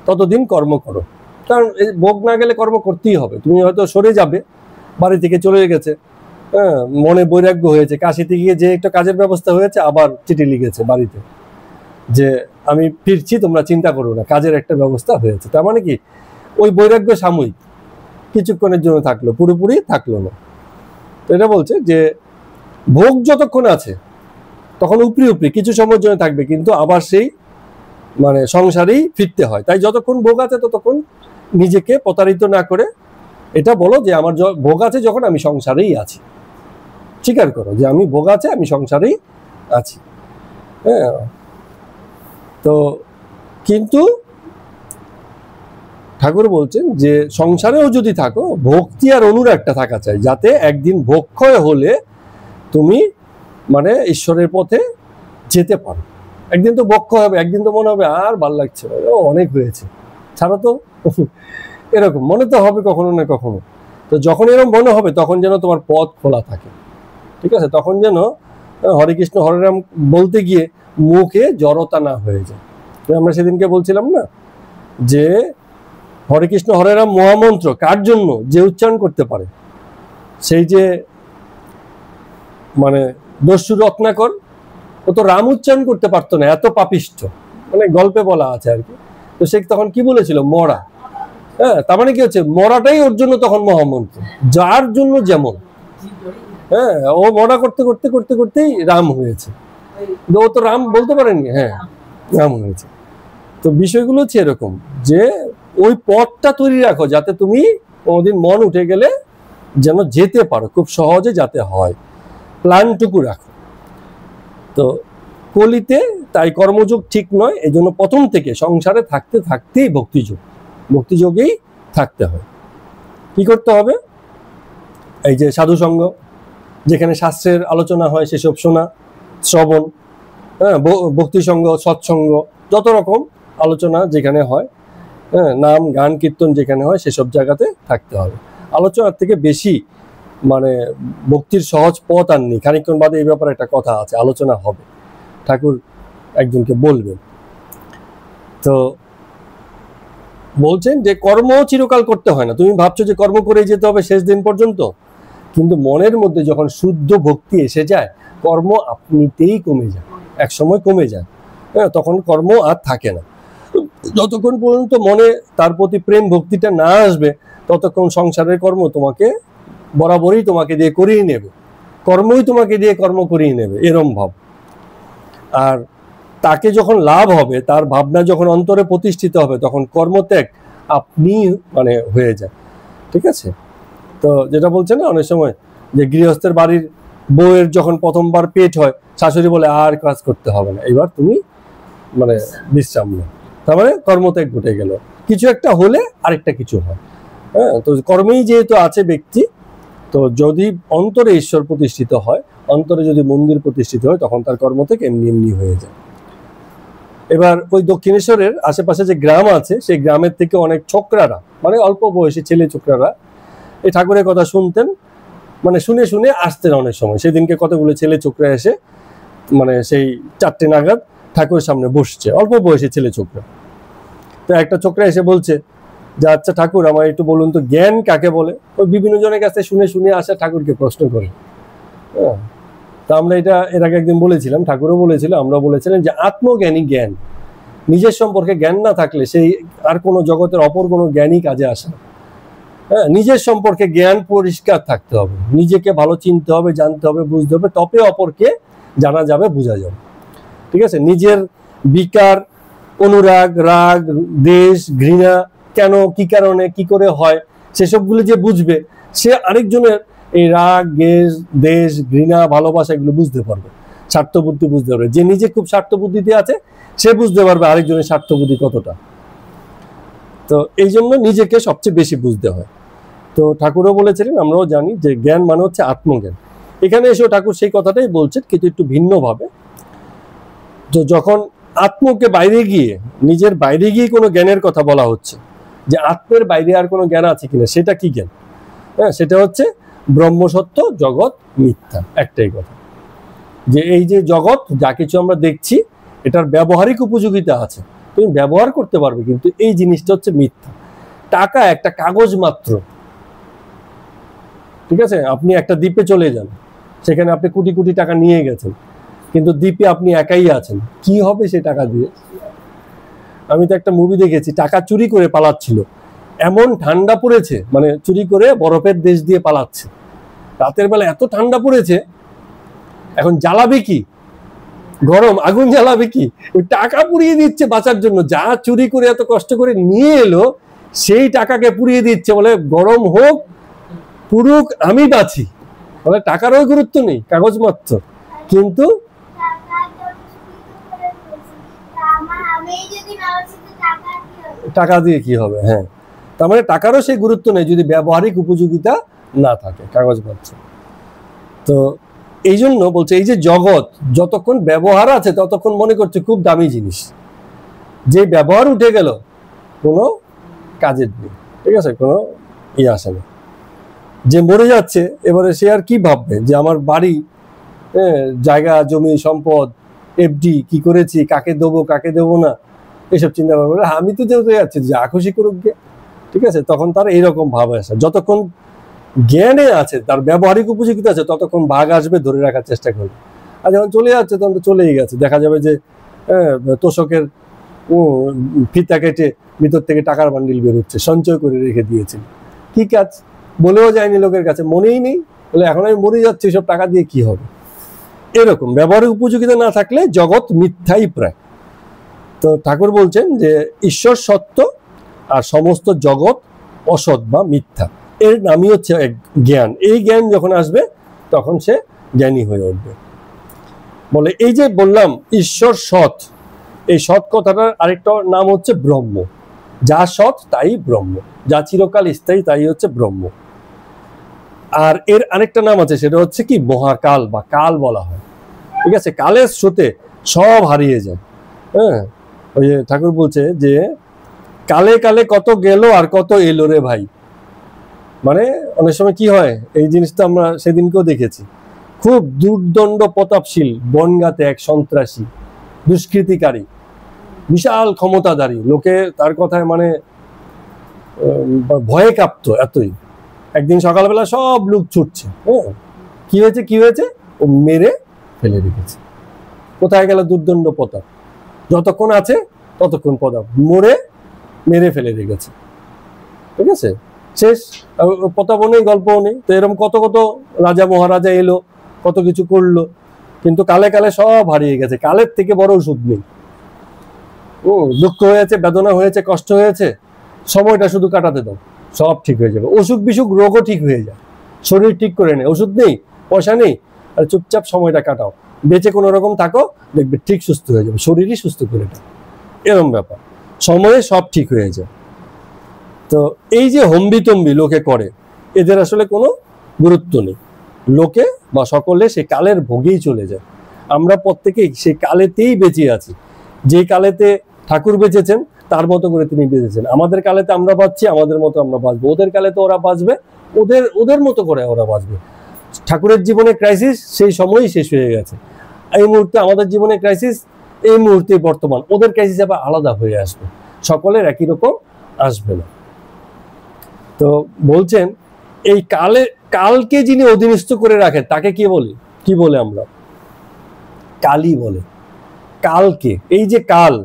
ততদিন কর্ম করো, কারণ এই ভোগ না গেলে কর্ম করতেই হবে। তুমি হয়তো সরে যাবে, বাড়ি থেকে চলে গেছে, হ্যাঁ মনে বৈরাগ্য হয়েছে, কাশিতে গিয়ে যে একটা কাজের ব্যবস্থা হয়েছে, আবার চিঠি লিখেছে বাড়িতে যে আমি ফিরছি, তোমরা চিন্তা করো না, কাজের একটা ব্যবস্থা হয়েছে। তার মানে কি, ওই বৈরাগ্য সাময়িক, কিছুক্ষণের জন্য থাকলো, পুরোপুরি থাকলো না। তো এটা বলছে যে ভোগ যতক্ষণ আছে তখন উপরি উপরি কিছু সময়ের জন্য থাকবে, কিন্তু আবার সেই মানে সংসারেই ফিরতে হয়। তাই যতক্ষণ ভোগ আছে ততক্ষণ নিজেকে প্রতারিত না করে এটা বলো যে আমার ভোগ আছে যখন আমি সংসারেই আছি, স্বীকার করো যে আমি ভোগ আছে, আমি সংসারেই আছি। হ্যাঁ, তো কিন্তু ঠাকুর বলছেন যে সংসারেও যদি থাকো, ভক্তি আর অনুরাগটা থাকা চাই, যাতে একদিন ভোগক্ষয় হলে তুমি মানে ঈশ্বরের পথে যেতে পারো। একদিন তো ভোগক্ষয় হবে, একদিন তো মনে হবে আর ভাল লাগছে, ও অনেক হয়েছে, ছাড়া তো, এরকম মনে তো হবে কখনো না কখনো। তো যখন এরকম মনে হবে তখন যেন তোমার পথ খোলা থাকে, ঠিক আছে, তখন যেন হরে কৃষ্ণ হরে রাম বলতে গিয়ে মুখে জড়তা না হয়ে যায়। আমরা সেদিনকে বলছিলাম না যে হরে কৃষ্ণ হরে রাম মহামন্ত্র কার জন্য, যে উচ্চারণ করতে পারে, সেই যে মানে দস্যু রত্নাকর, ও তো রাম উচ্চারণ করতে পারতো না, এত পাপিষ্ঠ, মানে গল্পে বলা আছে আর কি। তো সে তখন কি বলেছিল, মরা। হ্যাঁ, তার মানে কি হচ্ছে, মরাটাই ওর জন্য তখন মহামন্ত্র, যার জন্য যেমন। হ্যাঁ, ও মরা করতে করতে করতে করতেই রাম হয়েছে, ও তো রাম বলতে পারেনি, হ্যাঁ রাম হয়েছে। তো বিষয়গুলো হচ্ছে এরকম যে ওই পথটা তৈরি রাখো, যাতে তুমি কোনোদিন মন উঠে গেলে যেন যেতে পারো, খুব সহজে যাতে হয়, প্ল্যানটুকু রাখো। তো কলিতে তাই কর্মযোগ ঠিক নয়, এই জন্য প্রথম থেকে সংসারে থাকতে থাকতেই ভক্তিযোগ, ভক্তিযোগেই থাকতে হয়। কি করতে হবে, এই যে সাধুসঙ্গ, যেখানে শাস্ত্রের আলোচনা হয় সেসব শোনা, শ্রবণ, হ্যাঁ ভক্তিসঙ্গ, সৎসঙ্গ, যত রকম আলোচনা যেখানে হয়, হ্যাঁ নাম গান কীর্তন যেখানে হয় সেসব জায়গাতে থাকতে হবে। আলোচনার থেকে বেশি মানে ভক্তির সহজ পথ আর নেই। খানিকক্ষণ বাদে এই ব্যাপারে একটা কথা আছে, আলোচনা হবে, ঠাকুর একজনকে বলবেন। তো বলছেন যে কর্ম চিরকাল করতে হয় না। তুমি ভাবছো যে কর্ম করে যেতে হবে শেষ দিন পর্যন্ত, কিন্তু মনের মধ্যে যখন শুদ্ধ ভক্তি এসে যায়, কর্ম আপনিতেই কমে যায়, এক সময় কমে যায়, হ্যাঁ তখন কর্ম আর থাকে না। যতক্ষণ পর্যন্ত মনে তার প্রতি প্রেম ভক্তিটা না আসবে, ততক্ষণ সংসারের কর্ম তোমাকে বরাবরই তোমাকে দিয়ে করিয়ে নেবে, কর্মই তোমাকে দিয়ে কর্ম করিয়ে নেবে, এরম ভাব। আর তাকে যখন লাভ হবে, তার ভাবনা যখন অন্তরে প্রতিষ্ঠিত হবে, তখন কর্মত্যাগ আপনি মানে হয়ে যায়, ঠিক আছে। তো যেটা বলছে না অনেক সময় যে গৃহস্থের বাড়ির বউয়ের যখন প্রথমবার পেট হয়, শাশুড়ি বলে আর কাজ করতে হবে না, এবার তুমি মানে বিশ্রাম নাও, তার মানে কর্মত্যাগ ঘটে গেল, কিছু একটা হলে আরেকটা কিছু হয়। হ্যাঁ, তো কর্মেই যেহেতু আছে ব্যক্তি, তো যদি অন্তরে ঈশ্বর প্রতিষ্ঠিত হয়, অন্তরে যদি মন্দির প্রতিষ্ঠিত হয়, তখন তার কর্মত্যাগ এমনি এমনি হয়ে যায়। এবার ওই দক্ষিণেশ্বরের আশেপাশে যে গ্রাম আছে, সেই গ্রামের থেকে অনেক ছোকরারা, মানে অল্প বয়সী ছেলে ছোকরারা এই ঠাকুরের কথা শুনতেন, মানে শুনে শুনে আসতেন অনেক সময়। সেদিনকে কতগুলো ছেলে ছোকরা এসে মানে সেই 4টে নাগাদ ঠাকুরের সামনে বসছে, অল্প বয়সী ছেলে ছোকরা। তো একটা ছোকরা এসে বলছে যে আচ্ছা ঠাকুর, আমার একটু বলুন তো জ্ঞান কাকে বলে। ওই বিভিন্ন জনের কাছে শুনে শুনে আসা ঠাকুরকে প্রশ্ন করে। হ্যাঁ, তো আমরা এটা এর আগে একদিন বলেছিলাম, ঠাকুরও বলেছিল, আমরা বলেছিলাম যে আত্মজ্ঞানী জ্ঞান, নিজের সম্পর্কে জ্ঞান না থাকলে সেই আর কোনো জগতের অপর কোনো জ্ঞানই কাজে আসে না। হ্যাঁ, নিজের সম্পর্কে জ্ঞান পরিষ্কার থাকতে হবে, নিজেকে ভালো চিনতে হবে, জানতে হবে, বুঝতে হবে, তবে অপরকে জানা যাবে, বোঝা যাবে। ঠিক আছে, নিজের বিকার, অনুরাগ, রাগ, দেশ, ঘৃণা কেন, কি কারণে, কি করে হয়, সেসবগুলো যে বুঝবে, সে আরেকজনের এই রাগ, দেশ, ঘৃণা, ভালোবাসা এগুলো বুঝতে পারবে, স্বার্থবুদ্ধি বুঝতে পারবে। যে নিজে খুব স্বার্থবুদ্ধিতে আছে সে বুঝতে পারবে আরেকজনের স্বার্থবুদ্ধি কতটা। তো এই জন্য নিজেকে সবচেয়ে বেশি বুঝতে হয়। তো ঠাকুরও বলেছিলেন, আমরাও জানি যে জ্ঞান মানে হচ্ছে আত্মজ্ঞান। এখানে এসেও ঠাকুর সেই কথাটাই বলছেন, কিন্তু একটু ভিন্নভাবে। তো যখন আত্মকে বাইরে গিয়ে, নিজের বাইরে গিয়ে কোনো জ্ঞানের কথা বলা হচ্ছে, যে আত্মের বাইরে আর কোনো জ্ঞান আছে কিনা, সেটা কি জ্ঞান? হ্যাঁ, সেটা হচ্ছে ব্রহ্মসত্য, জগৎ মিথ্যা। একটাই কথা, যে এই যে জগৎ, যা কিছু আমরা দেখছি, এটার ব্যবহারিক উপযোগিতা আছে, তুমি ব্যবহার করতে পারবে, কিন্তু এই জিনিসটা হচ্ছে মিথ্যা। টাকা একটা কাগজ মাত্র। ঠিক আছে, আপনি একটা দ্বীপে চলে যান, সেখানে আপনি কোটি কোটি টাকা নিয়ে গেছেন, কিন্তু দ্বীপে আপনি একাই আছেন, কি হবে সে টাকা দিয়ে? আমি তো একটা মুভি দেখেছি, টাকা চুরি করে পালাচ্ছিল, এমন ঠান্ডা পড়েছে, মানে চুরি করে বরফের দেশ দিয়ে পালাচ্ছে, রাতের বেলা এত ঠান্ডা পড়েছে, এখন জ্বালাবে কি? গরম আগুন জ্বালাবে কি? ওই টাকা পুড়িয়ে দিচ্ছে বাঁচার জন্য, যা চুরি করে এত কষ্ট করে নিয়ে এলো সেই টাকাকে পুড়িয়ে দিচ্ছে, বলে গরম হোক পুরুক আমি বাঁচি, বলে টাকারও গুরুত্ব নেই, কাগজ মাত্র। কিন্তু টাকা দিয়ে কি হবে? হ্যাঁ, তার মানে টাকারও সেই গুরুত্ব নেই যদি ব্যবহারিক উপযোগিতা না থাকে, কাগজ মাত্র। তো এই জন্য বলছে, এই যে জগৎ যতক্ষণ ব্যবহার আছে ততক্ষণ মনে করছে খুব দামি জিনিস, যে ব্যবহার উঠে গেল কোনো কাজের নেই। ঠিক আছে, কোনো আসে না। যে মরে যাচ্ছে, এবারে সে আর কি ভাববে যে আমার বাড়ি, জায়গা, জমি, সম্পদ, এফডি কি করেছি, কাকে দেবো কাকে দেবো না, এসব চিন্তা ভাবনা। আমি তো যেতে যাচ্ছি, যা খুশি করুক গে। ঠিক আছে, তখন তার এইরকম ভাব আসে। যতক্ষণ জ্ঞানে আছে, তার ব্যবহারিক উপযোগিতা আছে, ততক্ষণ ভাগ আসবে, ধরে রাখার চেষ্টা করবে। আর যখন চলে যাচ্ছে তখন তো চলেই গেছে। দেখা যাবে যে তোষকের ফিতা কেটে ভিতর থেকে টাকার বান্ডিল বেরোচ্ছে, সঞ্চয় করে রেখে দিয়েছিল, কি কাজ? বলেও যায়নি লোকের কাছে, মনেই নেই, বলে এখন আমি মরে যাচ্ছি, সব টাকা দিয়ে কি হবে? এরকম ব্যবহারিক উপযোগিতা না থাকলে জগৎ মিথ্যাই প্রায়। তো ঠাকুর বলছেন যে ঈশ্বর সত্য আর সমস্ত জগৎ অসৎ বা মিথ্যা, এর নামই হচ্ছে জ্ঞান। এই জ্ঞান যখন আসবে তখন সে জ্ঞানী হয়ে উঠবে। বলে এই যে বললাম ঈশ্বর সৎ, এই সৎ কথাটার আরেকটা নাম হচ্ছে ব্রহ্ম। যা সৎ তাই ব্রহ্ম, যা চিরকাল স্থায়ী তাই হচ্ছে ব্রহ্ম। আর এর আরেকটা নাম আছে, সেটা হচ্ছে কি মহাকাল বা কাল বলা হয়। ঠিক আছে, কালের স্রোতে সব হারিয়ে যায়। হ্যাঁ, ওই যে ঠাকুর বলছে যে কালে কালে কত গেল আর কত এলো রে ভাই। মানে অনেক সময় কি হয়, এই জিনিসটা আমরা সেদিনকেও দেখেছি, খুব দুর্দণ্ড প্রতাপশীল বনগাঁতে এক সন্ত্রাসী দুষ্কৃতিকারী, বিশাল ক্ষমতাধারী, লোকে তার কথায় মানে ভয়ে কাঁপত এতই। একদিন সকালবেলা সব লোক ছুটছে, কি হয়েছে কি হয়েছে, ও মেরে ফেলে রেখেছে। কোথায় গেল দুর্দণ্ড প্রতাপ? যতক্ষণ আছে ততক্ষণ প্রতাপ, মেরে ফেলে রেখেছে। ঠিক আছে, শেষ, প্রতাপও নেই, গল্পও নেই। তো এরকম কত কত রাজা মহারাজা এলো, কত কিছু করলো, কিন্তু কালে কালে সব হারিয়ে গেছে। কালের থেকে বড় ওষুধ নেই। দুঃখ হয়েছে, বেদনা হয়েছে, কষ্ট হয়েছে, সময়টা শুধু কাটাতে দাও, সব ঠিক হয়ে যাবে। অসুখ বিসুখ রোগও ঠিক হয়ে যায়, শরীর ঠিক করে নেয়, ওষুধ নেই, পয়সা নেই, আর চুপচাপ সময়টা কাটাও, বেঁচে কোনো রকম থাকো, দেখবে ঠিক সুস্থ হয়ে যাবে, শরীরই সুস্থ করে দেয়। এরকম ব্যাপার, সময়ে সব ঠিক হয়ে যায়। তো এই যে হম্বিতম্বি লোকে করে, এদের আসলে কোনো গুরুত্ব নেই। লোকে বা সকলে সে কালের ভোগেই চলে যায়। আমরা প্রত্যেকেই সেই কালেতেই বেঁচে আছি। যে কালেতে ঠাকুর বেঁচেছেন তার মতো করে তিনি বেঁচেছেন। আমাদের কালেতে আমরা বাঁচছি, আমাদের মতো আমরা বাঁচবো। ওদের কালেতে ওরা বাঁচবে, ওদের মতো করে ওরা বাঁচবে। ঠাকুরের জীবনে ক্রাইসিস সেই সময়ই শেষ হয়ে গেছে। এই মুহূর্তে আমাদের জীবনে ক্রাইসিস, এই মুহূর্তে বর্তমান। ওদের ক্রাইসিস আবার আলাদা হয়ে আসবে, সকলের একই রকম আসবে না। তো বলছেন এই কালকে যিনি অধীনস্থ করে রাখেন তাকে কি বলে আমরা? কালই বলে। কালকে, এই যে কাল,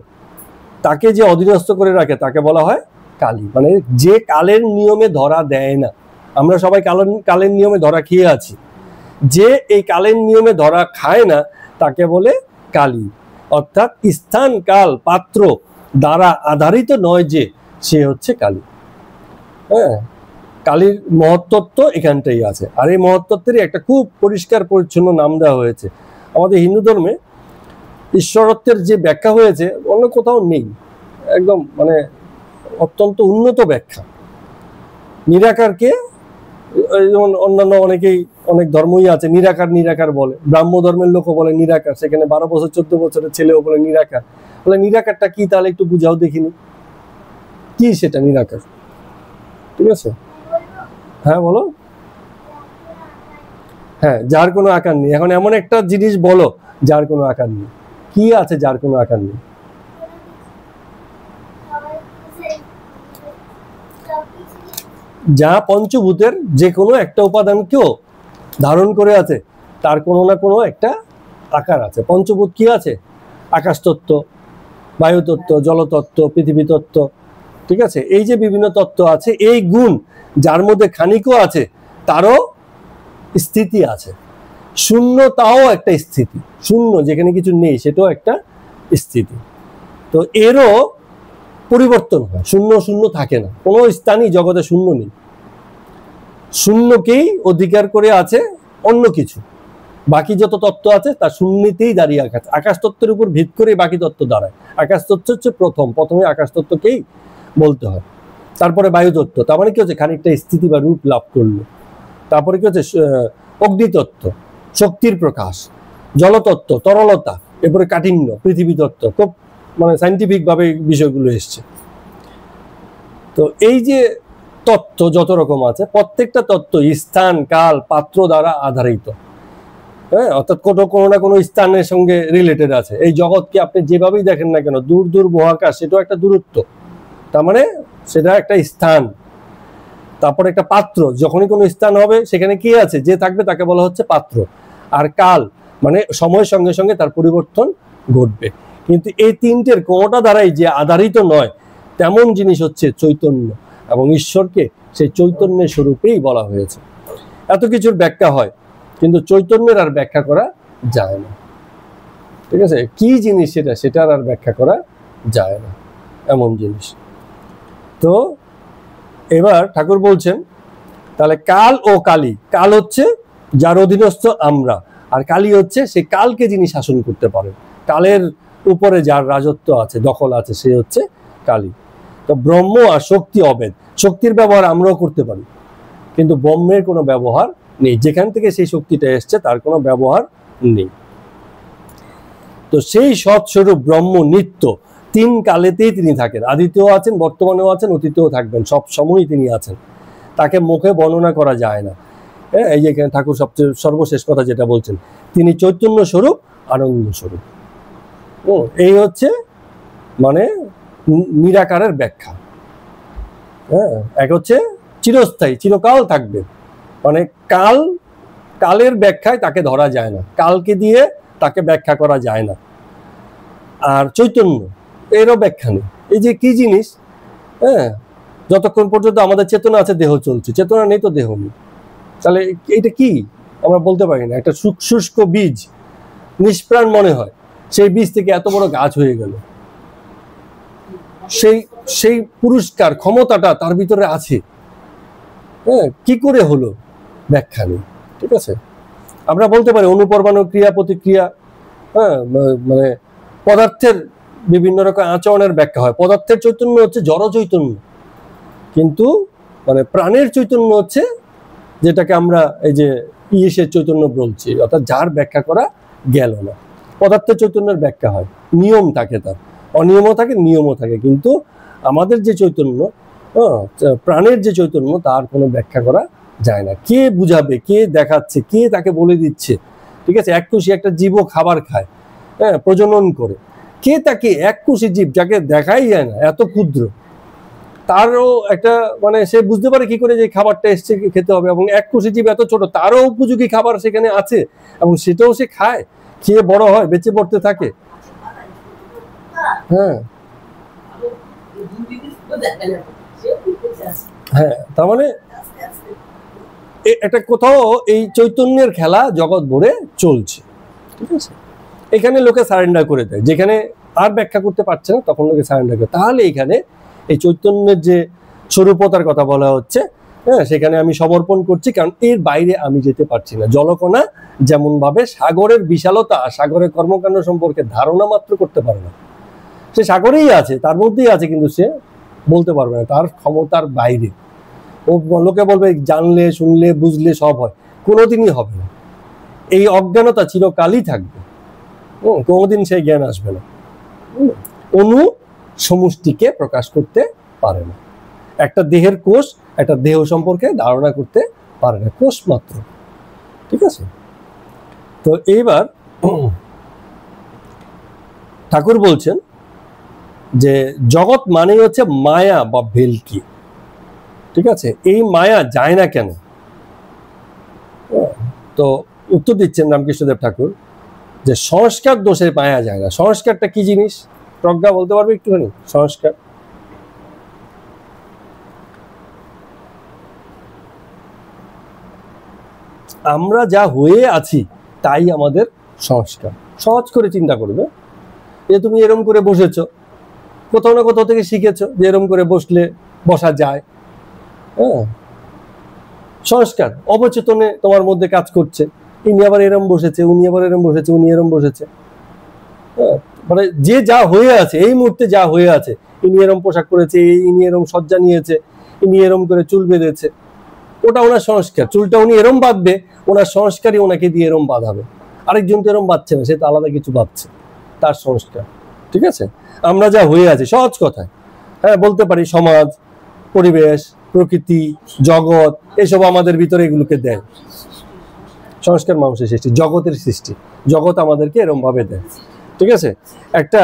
তাকে যে অধীনস্থ করে রাখে তাকে বলা হয় কালী। মানে যে কালের নিয়মে ধরা দেয় না। আমরা সবাই কালের নিয়মে ধরা খেয়ে আছি, যে এই কালের নিয়মে ধরা খায় না তাকে বলে কালী। অর্থাৎ স্থান কাল পাত্র দ্বারা আধারিত নয় যে, সে হচ্ছে কালী। হ্যাঁ, কালীর মহত্তত্ব এখানটাই আছে। আর এই মহত্তত্বেরই একটা খুব পরিষ্কার পরিচ্ছন্ন নাম দেওয়া হয়েছে। আমাদের হিন্দু ধর্মে ঈশ্বরত্বের যে ব্যাখ্যা হয়েছে অন্য কোথাও নেই, একদম মানে অত্যন্ত উন্নত ব্যাখ্যা। নিরাকারকে যেমন অন্যান্য অনেক ধর্মই আছে নিরাকার নিরাকার বলে, ব্রাহ্ম ধর্মের লোকও বলে নিরাকার, সেখানে 12 বছর 14 বছরের ছেলেও বলে নিরাকার। বলে নিরাকারটা কি তাহলে একটু বুঝাও দেখিনি, কি সেটা নিরাকার? ঠিক আছে, হ্যাঁ বলো। হ্যাঁ, যার কোনো আকার নেই। এখন এমন একটা জিনিস বলো যার কোনো আকার নেই, কি আছে যার কোনো আকার নেই? যা পঞ্চভূতের যে কোনো একটা উপাদানকেও ধারণ করে আছে, তার কোনো না কোনো একটা আকার আছে। পঞ্চভূত কি আছে? আকাশ তত্ত্ব, বায়ু তত্ত্ব, জলতত্ত্ব, পৃথিবী তত্ত্ব। ঠিক আছে, এই যে বিভিন্ন তত্ত্ব আছে, এই গুণ যার মধ্যে খানিকও আছে তারও স্থিতি আছে। শূন্যতাও একটা স্থিতি, শূন্য যেখানে কিছু নেই সেটাও একটা স্থিতি। তো এরও পরিবর্তন হয়, শূন্য শূন্য থাকে না, কোনো স্থানই জগতে শূন্য নেই। শূন্যকেই অধিকার করে আছে অন্য কিছু, বাকি যত তত্ত্ব আছে তার শূন্যতেই দাঁড়িয়ে আছে। আকাশ তত্ত্বের উপর ভিত করে বাকি তত্ত্ব দাঁড়ায়। আকাশ তত্ত্ব হচ্ছে প্রথমে আকাশ তত্ত্বকেই বলতে হয়। তারপরে বায়ু তত্ত্ব, তার মানে কি হচ্ছে খানিকটা স্থিতি বা রূপ লাভ করলো। তারপরে কি হচ্ছে অগ্নিতত্ত্ব, শক্তির প্রকাশ, জলতত্ত্ব, তরলতা, এরপরে কাঠিন্য, পৃথিবী তত্ত্ব। খুব মানে সাইন্টিফিক ভাবে বিষয়গুলো এসছে। তো এই যে তত্ত্ব যত রকম আছে, প্রত্যেকটা তত্ত্ব স্থান কাল পাত্র দ্বারা আধারিত। হ্যাঁ, অর্থাৎ কোনো না কোনো স্থানের সঙ্গে রিলেটেড আছে। এই জগৎকে আপনি যেভাবেই দেখেন না কেন, দূর দূর মহাকাশ, সেটাও একটা দূরত্ব, তার মানে সেটা একটা স্থান। তারপর একটা পাত্র, যখনই কোনো স্থান হবে সেখানে কি আছে, যে থাকবে তাকে বলা হচ্ছে পাত্র। আর কাল মানে সময়ের সঙ্গে সঙ্গে তার পরিবর্তন ঘটবে। কিন্তু এই তিনটের কোনোটা দ্বারাই যে আধারিত নয় তেমন জিনিস হচ্ছে চৈতন্য, এবং ঈশ্বরকে সেই চৈতন্যের স্বরূপেই বলা হয়েছে। এত কিছুর ব্যাখ্যা হয়, কিন্তু চৈতন্যের আর ব্যাখ্যা করা যায় না। ঠিক আছে, কি জিনিস সেটার আর ব্যাখ্যা করা যায় না, এমন জিনিস। তো এবার ঠাকুর বলছেন তাহলে কাল ও কালী, কাল হচ্ছে যার অধীনস্থ আমরা, আর কালী হচ্ছে সেই কালকে যিনি শাসন করতে পারেন, কালের উপরে যার রাজত্ব আছে, দখল আছে, সে হচ্ছে কালী। তো ব্রহ্ম আর শক্তি অভেদ, শক্তির ব্যবহার আমরাও করতে পারি, কিন্তু ব্রহ্মের কোনো ব্যবহার নেই। যেখান থেকে সেই শক্তিটা এসছে তার কোনো ব্যবহার নেই। তো সেই সৎস্বরূপ ব্রহ্ম নিত্য, তিন কালেতেই তিনি থাকেন, আদিতেও আছেন, বর্তমানেও আছেন, অতীতেও থাকবেন, সব সময়ই তিনি আছেন। তাকে মুখে বর্ণনা করা যায় না। হ্যাঁ, এই যে ঠাকুর সবচেয়ে সর্বশেষ কথা যেটা বলছেন, তিনি চৈতন্য স্বরূপ, আনন্দ স্বরূপ। এই হচ্ছে মানে নিরাকারের ব্যাখ্যা। হ্যাঁ, এক হচ্ছে চিরস্থায়ী, চিরকাল থাকবে, মানে কালের ব্যাখ্যায় তাকে ধরা যায় না, কালকে দিয়ে তাকে ব্যাখ্যা করা যায় না। আর চৈতন্য, এরও ব্যাখ্যা নেই। এই যে কি জিনিস, হ্যাঁ, যতক্ষণ পর্যন্ত আমাদের চেতনা আছে দেহ চলছে, চেতনা নেই তো দেহ নেই। তাহলে এটা কি আমরা বলতে পারি না। একটা শুষ্ক বীজ নিষ্প্রাণ মনে হয়, সেই বীজ থেকে এত বড় গাছ হয়ে গেল, সেই পুরস্কার ক্ষমতাটা তার ভিতরে আছে। হ্যাঁ, কি করে হলো, ব্যাখ্যা নেই। ঠিক আছে, আমরা বলতে পারি অনুপরমাণু ক্রিয়া প্রতিক্রিয়া, হ্যাঁ, মানে পদার্থের বিভিন্ন রকম আচরণের ব্যাখ্যা হয়। পদার্থের চৈতন্য হচ্ছে জড় চৈতন্য, কিন্তু মানে প্রাণের চৈতন্য হচ্ছে যেটাকে আমরা এই যে ইয়েসের চৈতন্য বলছি, অর্থাৎ যার ব্যাখ্যা করা গেল না। পদার্থের চৈতন্যের ব্যাখ্যা হয়, নিয়ম থাকে, তার অনিয়মও থাকে, নিয়মও থাকে, কিন্তু আমাদের যে চৈতন্য, প্রাণের যে চৈতন্য, তার কোনো ব্যাখ্যা করা যায় না। কে বুঝাবে, কে দেখাচ্ছে, কে তাকে বলে দিচ্ছে? ঠিক আছে, এককোষী একটা জীবও খাবার খায়, হ্যাঁ, প্রজনন করে, কে তাকে, এককোষী জীব যাকে দেখাই যায় না, এত ক্ষুদ্র, তারও একটা মানে সে বুঝতে পারে কি করে যে খাবারটা এসছে, খেতে হবে, এবং এককোষী জীব এত ছোট, তারও উপযোগী খাবার সেখানে আছে, এবং সেটাও সে খায়, খেয়ে বড় হয়, বেঁচে পড়তে থাকে। হ্যাঁ, হ্যাঁ, তার মানে একটা কোথাও এই চৈতন্যের খেলা জগৎ ভরে চলছে, ঠিক আছে। এখানে লোকে সারেন্ডার করে দেয়, যেখানে আর ব্যাখ্যা করতে পারছে না তখন লোকে সারেন্ডার করে। তাহলে এখানে এই চৈতন্যের যে স্বরূপতার কথা বলা হচ্ছে, হ্যাঁ, সেখানে আমি সমর্পণ করছি, কারণ এর বাইরে আমি যেতে পারছি না। জলকণা যেমন ভাবে সাগরের বিশালতা, সাগরের কর্মকাণ্ড সম্পর্কে ধারণা মাত্র করতে পারে না, সে সাগরেই আছে, তার মধ্যেই আছে, কিন্তু সে বলতে পারবে না, তার ক্ষমতার বাইরে। ও লোকে বলবে জানলে শুনলে বুঝলে সব হয়, কোনোদিনই হবে না। এই অজ্ঞানতা চিরকালই থাকবে, কোনোদিন সেই জ্ঞান আসবে না। অণু সমষ্টিকে প্রকাশ করতে পারে না, একটা দেহের কোষ একটা দেহ সম্পর্কে ধারণা করতে পারে না, কোষ মাত্র, ঠিক আছে। তো এইবার ঠাকুর বলছেন যে জগৎ মানেই হচ্ছে মায়া বা ভেলকি, ঠিক আছে। এই মায়া যায় না কেন? তো উত্তর দিচ্ছেন রামকৃষ্ণদেব ঠাকুর যে সংস্কার দোষে মায়া যায় না। সংস্কারটা কি জিনিস প্রজ্ঞা বলতে পারবে একটুখানি? সংস্কার আমরা যা হয়ে আছি তাই আমাদের সংস্কার। সহজ করে চিন্তা করবে, যে তুমি এরম করে বসেছ, কোথাও না কোথাও থেকে শিখেছো যে এরম করে বসলে বসা যায়, হ্যাঁ, সংস্কার অবচেতনে তোমার মধ্যে কাজ করছে। ইনি আবার এরম বসেছে, উনি আবার এরম বসেছে, উনি এরম বসেছে, হ্যাঁ, মানে যে যা হয়ে আছে এই মুহূর্তে যা হয়ে আছে, ইনি এরম পোশাক পরেছে, ইনি এরম সজ্জা নিয়েছে, ইনি এরম করে চুল বেঁধেছে, ওটা ওনার সংস্কার। চুলটা উনি এরম বাঁধবে, ওনার সংস্কারই ওনাকে দিয়ে এরম বাঁধাবে। আরেকজন তো এরম বাঁধছে না, সে তো আলাদা কিছু বাঁধছে, তার সংস্কার, ঠিক আছে। আমরা যা হয়ে আছি সহজ কথায়, হ্যাঁ, বলতে পারি সমাজ, পরিবেশ, প্রকৃতি, জগৎ, এসব আমাদের ভিতরে এগুলোকে দেয়। সংস্কার মানুষের সৃষ্টি, জগতের সৃষ্টি, জগৎ আমাদেরকে এরম ভাবে দেয়, ঠিক আছে। একটা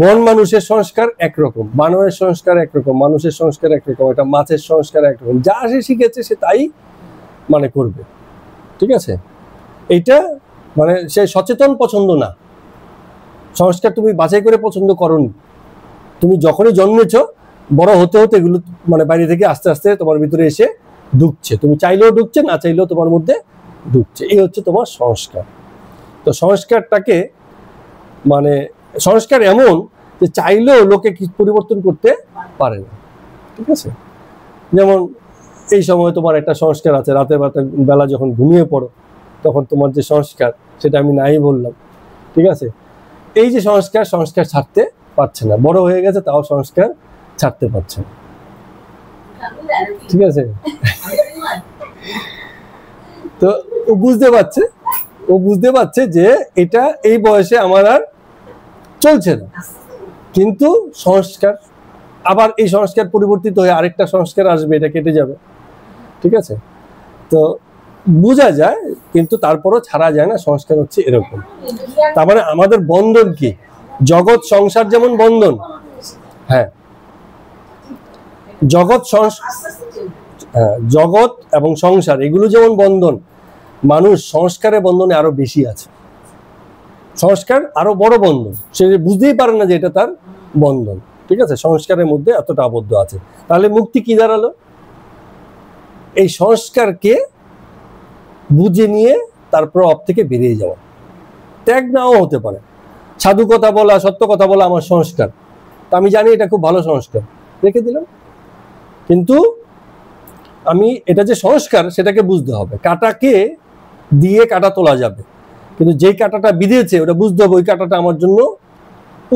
বন মানুষের সংস্কার একরকম, বানরের সংস্কার একরকম, মানুষের সংস্কার একরকম, একটা মাছের সংস্কার একরকম, যা সে শিখেছে সে তাই মানে করবে, ঠিক আছে। এইটা মানে সে সচেতন পছন্দ না, সংস্কার তুমি বাছাই করে পছন্দ করনি। তুমি যখনই জন্মেছ, বড় হতে হতে এগুলো মানে বাইরে থেকে আস্তে আস্তে তোমার ভিতরে এসে ঢুকছে, তুমি চাইলেও ঢুকছে, না চাইলেও তোমার মধ্যে ঢুকছে, এই হচ্ছে তোমার সংস্কার। তো সংস্কারটাকে মানে সংস্কার এমন যে চাইলেও লোকে কি পরিবর্তন করতে পারে না, ঠিক আছে। যেমন এই সময় তোমার একটা সংস্কার আছে, রাতের বেলা যখন ঘুমিয়ে পড়ো তখন তোমার যে সংস্কার সেটা আমি নাই বললাম, ঠিক আছে। এই যে সংস্কার, সংস্কার ছাড়তে পারছে না, বড় হয়ে গেছে তাও সংস্কার ছাড়তে পারছে না, ঠিক আছে। তো ও বুঝতে পারছে যে এটা এই বয়সে আমার আর চলছে না, কিন্তু সংস্কার আবার এই সংস্কার পরিবর্তিত হয়ে আরেকটা সংস্কার আসবে, এটা কেটে যাবে, ঠিক আছে। তো বোঝা যায়, কিন্তু তারপরও ছাড়া যায় না, সংস্কার হচ্ছে এরকম। তার মানে আমাদের বন্ধন কি? জগৎ সংসার যেমন বন্ধন, হ্যাঁ, জগৎ এবং সংসার এগুলো যেমন বন্ধন, মানুষ সংস্কারের বন্ধনে আরো বেশি আছে। সংস্কার আরো বড় বন্ধন, সে বুঝতেই পারে না যে এটা তার বন্ধন, ঠিক আছে, সংস্কারের মধ্যে এতটা আবদ্ধ আছে। তাহলে মুক্তি কি দাঁড়ালো? এই সংস্কারকে বুঝে নিয়ে তারপর অপ থেকে বেরিয়ে যাওয়া। ত্যাগ নাও হতে পারে, সাধু কথা বলা, সত্য কথা বলা আমার সংস্কার, তা আমি জানি এটা খুব ভালো সংস্কার, রেখে দিলাম। কিন্তু আমি এটা যে সংস্কার সেটাকে বুঝতে হবে। কাটাকে দিয়ে কাটা তোলা যাবে, কিন্তু যেই কাটাটা বিঁধেছে ওটা বুঝতে হবে ওই কাটাটা আমার জন্য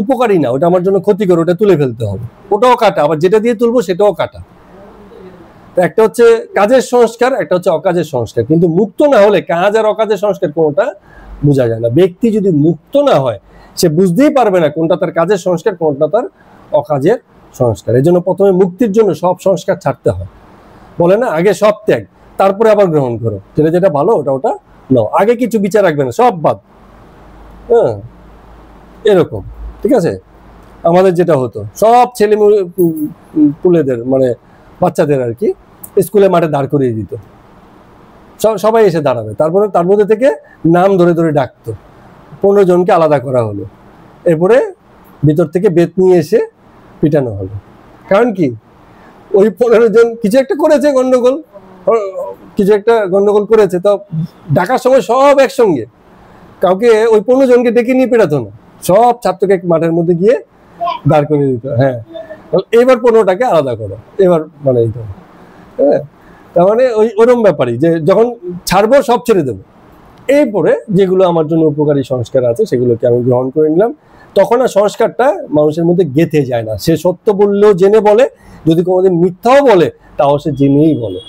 উপকারী না, ওটা আমার জন্য ক্ষতিকর, ওটা তুলে ফেলতে হবে। ওটাও কাটা, আবার যেটা দিয়ে তুলবো সেটাও কাটা। একটা হচ্ছে কাজের সংস্কার, একটা হচ্ছে অকাজের সংস্কার। কিন্তু মুক্ত না হলে কাজ আর অকাজের সংস্কার কোনটা বোঝা যায় না। ব্যক্তি যদি মুক্ত না হয় সে বুঝতেই পারবে না কোনটা তার কাজের সংস্কার, কোনটা তার অকাজের সংস্কার। এই জন্য প্রথমে মুক্তির জন্য সব সংস্কার ছাড়তে হয়। বলে না, আগে সব ত্যাগ, তারপরে আবার গ্রহণ করো, যেটা যেটা ভালো ওটা নাও, আগে কিছু বিচার রাখবে না, সব বাদ, হ্যাঁ, এরকম, ঠিক আছে। আমাদের যেটা হতো, সব ছেলে পুলেদের মানে বাচ্চাদের আর কি স্কুলে মাঠে দাঁড় করিয়ে দিত, সবাই এসে দাঁড়াবে, তারপরে তার মধ্যে থেকে নাম ধরে ধরে ডাকতো, 15 জনকে আলাদা করা হলো, এরপরে ভিতর থেকে বেত নিয়ে এসে পিটানো হলো। কারণ কি, ওই 15 জন কিছু একটা করেছে গন্ডগোল, করেছে, তো ডাকার সময় সব একসঙ্গে, কাউকে ওই 15 জনকে ডেকে নিয়ে পেরাতো না, সব ছাত্রকে মাঠের মধ্যে গিয়ে দাঁড় করে দিত। হ্যাঁ, এবার 15টাকে আলাদা করো, এবার মানে হ্যাঁ, তার মানে ওরম ব্যাপারই যে যখন ছাড়বো সব ছেড়ে দেবো। এরপরে যেগুলো আমার জন্য উপকারী সংস্কার আছে সেগুলোকে আমি গ্রহণ করে নিলাম। তখন আর সংস্কারটা মানুষের মধ্যে গেঁথে যায় না। সে সত্য বললেও জেনে বলে, যদি কোনোদিন মিথ্যাও বলে তাও সে জেনেই বলে।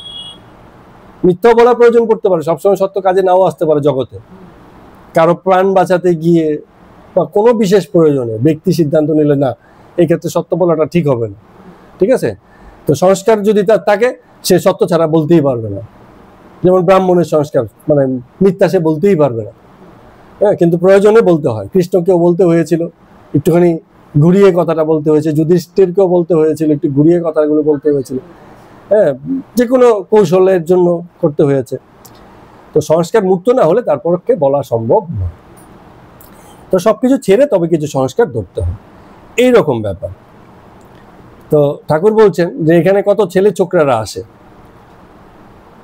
মিথ্যাও বলার প্রয়োজন পড়তে পারে, সবসময় সত্য কাজে নাও আসতে পারে জগতে, কারো প্রাণ বাঁচাতে গিয়ে বা কোনো বিশেষ প্রয়োজনে ব্যক্তি সিদ্ধান্ত নিলে না এই ক্ষেত্রে সত্য বলাটা ঠিক হবে না। ঠিক আছে, তো সংস্কার যদি তার থাকে সে সত্য ছাড়া বলতেই পারবে না। যেমন ব্রাহ্মণের সংস্কার, মানে মিথ্যা সে বলতেই পারবে না, হ্যাঁ, কিন্তু প্রয়োজনে বলতে হয়। কৃষ্ণকেও বলতে হয়েছিল, একটুখানি ঘুরিয়ে কথাটা বলতে হয়েছে, যুধিষ্ঠিরকেও বলতে হয়েছিল, একটু ঘুরিয়ে কথাগুলো বলতে হয়েছিল, হ্যাঁ, যে কোনো কৌশলের জন্য করতে হয়েছে। তো সংস্কার মুক্ত না হলে তার পক্ষে বলা সম্ভব নয়। তো সবকিছু ছেড়ে তবে কিছু সংস্কার ধরতে হয়, এইরকম ব্যাপার। তো ঠাকুর বলছেন যে এখানে কত ছেলে ছোকরারা আসে,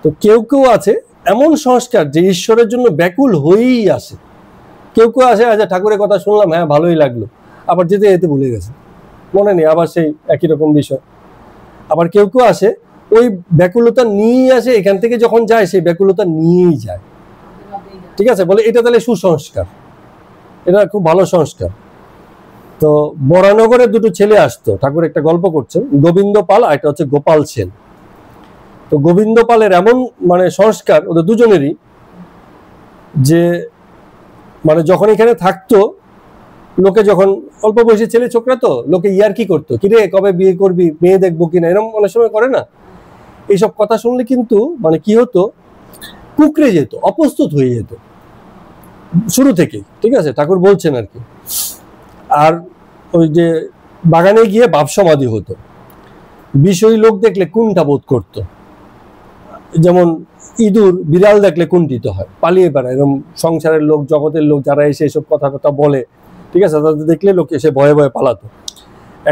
তো কেউ কেউ আছে এমন সংস্কার যে ঈশ্বরের জন্য ব্যাকুল হয়েই আসে। কেউ কেউ আসে, আচ্ছা ঠাকুরের কথা শুনলাম, হ্যাঁ ভালোই লাগলো, আবার যেতে যেতে ভুলে গেছে, মনে নেই, আবার সেই একই রকম বিষয়। আবার কেউ কেউ আসে ওই ব্যাকুলতা নিয়েই আসে, এখান থেকে যখন যায় সেই ব্যাকুলতা নিয়েই যায়। ঠিক আছে, বলে এটা তাহলে সুসংস্কার, এটা খুব ভালো সংস্কার। তো বরানগরে দুটো ছেলে আসতো, ঠাকুর একটা গল্প করছেন, গোবিন্দ পাল আর একটা হচ্ছে গোপাল সেন। তো গোবিন্দ পালের এমন মানে সংস্কার ওদের দুজনেরই, যে মানে যখন এখানে থাকতো লোকে, যখন অল্প বয়সী ছেলে ছোকরা, তো লোকে ইয়ার্কি করতো, কিরে কবে বিয়ে করবি, মেয়ে দেখবো কিনা, এরকম অনেক সময় করে না। এইসব কথা শুনলে কিন্তু মানে কি হতো, কুকড়ে যেত, অপ্রস্তুত হয়ে যেত শুরু থেকেই। ঠিক আছে, ঠাকুর বলছেন আর কি। আর ওই যে বাগানে গিয়ে ভাব সমাধি হতো, বিষয়ী লোক দেখলে কুণ্ঠা বোধ করতো, যেমন ইঁদুর বিড়াল দেখলে কুণ্ঠিত হয়, পালিয়ে বেড়ায়। এরকম সংসারের লোক, জগতের লোক যারা এসে এসব কথা বলে, ঠিক আছে, তাদের দেখলে লোক এসে ভয়ে ভয়ে পালাতো।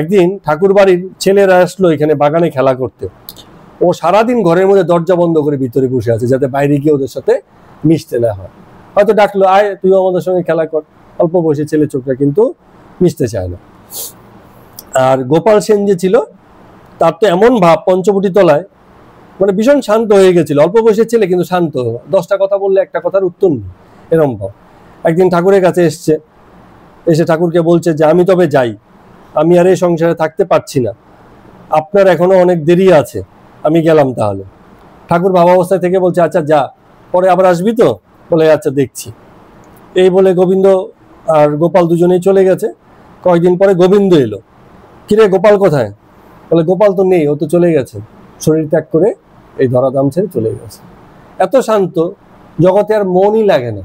একদিন ঠাকুর বাড়ির ছেলেরা আসলো এখানে বাগানে খেলা করতে। ও সারাদিন ঘরের মধ্যে দরজা বন্ধ করে ভিতরে বসে আছে, যাতে বাইরে গিয়ে ওদের সাথে মিশতে না হয়। হয়তো ডাকলো, আয় তুইও আমাদের সঙ্গে খেলা কর, অল্প বয়সী ছেলে ছোকরা কিন্তু মিশতে চায় না। আর গোপাল সেন যে ছিল, তার তো এমন ভাব, পঞ্চবটি তলায় মানে ভীষণ শান্ত হয়ে গেছিল, অল্প বয়সের ছেলে কিন্তু শান্ত, 10টা কথা বললে একটা কথার উত্তর নেই, এরম ভাব। একদিন ঠাকুরের কাছে এসে ঠাকুরকে বলছে যে আমি তবে যাই, আমি আর এই সংসারে থাকতে পারছি না, আপনার এখনো অনেক দেরি আছে, আমি গেলাম তাহলে। ঠাকুর ভাবা অবস্থায় থেকে বলছে, আচ্ছা যা, পরে আবার আসবি তো? বলে আচ্ছা দেখছি। এই বলে গোবিন্দ আর গোপাল দুজনেই চলে গেছে। কয়েকদিন পরে গোবিন্দ এলো, কিরে গোপাল কোথায়? বলে গোপাল তো নেই, ও তো চলে গেছে, শরীর ত্যাগ করে এই ধরাধাম ছেড়ে চলে গেছে। এত শান্ত, জগতে আর মনই লাগে না,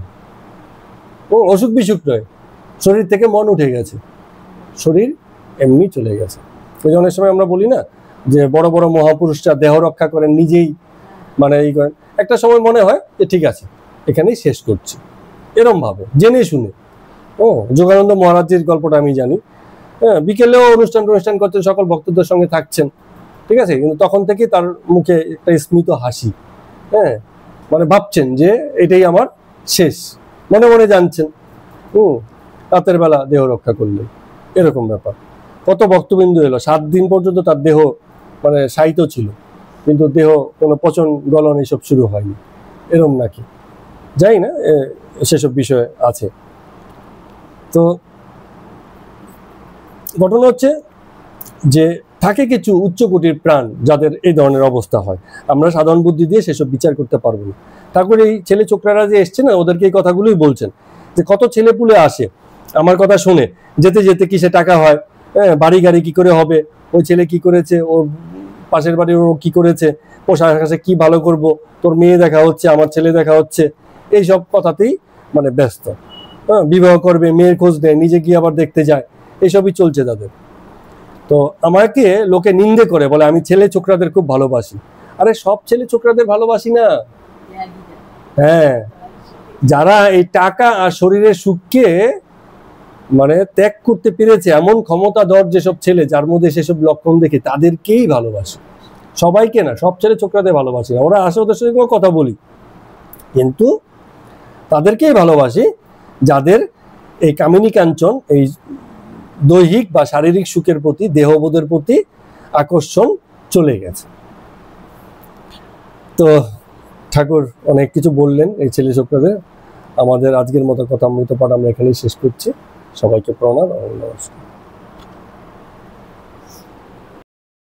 ও অসুখ বিসুখ নয়, শরীর থেকে মন উঠে গেছে, শরীর এমনি চলে গেছে। ওই অনেক সময় আমরা বলি না যে বড় বড় মহাপুরুষরা দেহ রক্ষা করেন, নিজেই মানে এই করেন, একটা সময় মনে হয় যে ঠিক আছে এখানেই শেষ করছি, এরম ভাবে জেনে শুনে। ও যোগানন্দ মহারাজের গল্পটা আমি জানি, হ্যাঁ, বিকেলেও অনুষ্ঠান করছেন, সকল ভক্তদের সঙ্গে থাকছেন, ঠিক আছে, কিন্তু তখন থেকে তার মুখে একটা স্মিত হাসি, হ্যাঁ, মানে ভাবছেন যে এটাই আমার শেষ, মনে মনে জানছেন, রাতের বেলা দেহ রক্ষা করলেন, এরকম ব্যাপার। কত ভক্তবিন্দু এলো, 7 দিন পর্যন্ত তার দেহ মানে শায়িত ছিল, কিন্তু দেহ কোনো পচন গলন এসব শুরু হয়নি, এরম নাকি যাই না, সেসব বিষয় আছে। তো ঘটনা হচ্ছে যে থাকে কিছু উচ্চকোটির প্রাণ যাদের এই ধরনের অবস্থা হয়, আমরা সাধারণ বুদ্ধি দিয়ে সেসব বিচার করতে পারবো না। ঠাকুর এই ছেলে ছোকরারা যে এসছে না, ওদেরকে এই কথাগুলোই বলছেন, যে কত ছেলে পুলে আসে আমার কথা শুনে, যেতে যেতে কিসে টাকা হয়, হ্যাঁ, বাড়ি গাড়ি কি করে হবে, ওই ছেলে কি করেছে, ও পাশের বাড়ির ও কি করেছে, পোশাক আশাকে কি ভালো করব, তোর মেয়ে দেখা হচ্ছে, আমার ছেলে দেখা হচ্ছে, এইসব কথাতেই মানে ব্যস্ত। হ্যাঁ, বিবাহ করবে, মেয়ের খোঁজ নেয়, নিজে গিয়ে আবার দেখতে যায়, এইসবই চলছে তাদের। তো আমাকে লোকে নিন্দে করে, বলে আমি ছেলে ছোকরাদের খুব ভালোবাসি। আরে সব ছেলে ছোকরাদের ভালোবাসি না, হ্যাঁ, যারা এই টাকা আর শরীরের সুখকে মানে ত্যাগ করতে পেরেছে এমন ক্ষমতাধর যেসব ছেলে, যার মধ্যে সেসব লক্ষণ দেখে তাদেরকেই ভালোবাসে, সবাইকে না, সব ছেলে ছোকরাদের ভালোবাসে না। ওরা আসে, ওদের সঙ্গে কোনো কথা বলি, কিন্তু তাদেরকেই ভালোবাসি যাদের এই কামিনী কাঞ্চন, এই দৈহিক বা শারীরিক সুখের প্রতি, দেহবোধের প্রতি আকর্ষণ চলে গেছে। তো ঠাকুর অনেক কিছু বললেন এই ছেলে ছোকরাদের। আমাদের আজকের মতো কথা অমৃত পাঠ আমরা এখানেই শেষ করছি। সবাইকে প্রণাম এবং নমস্কার।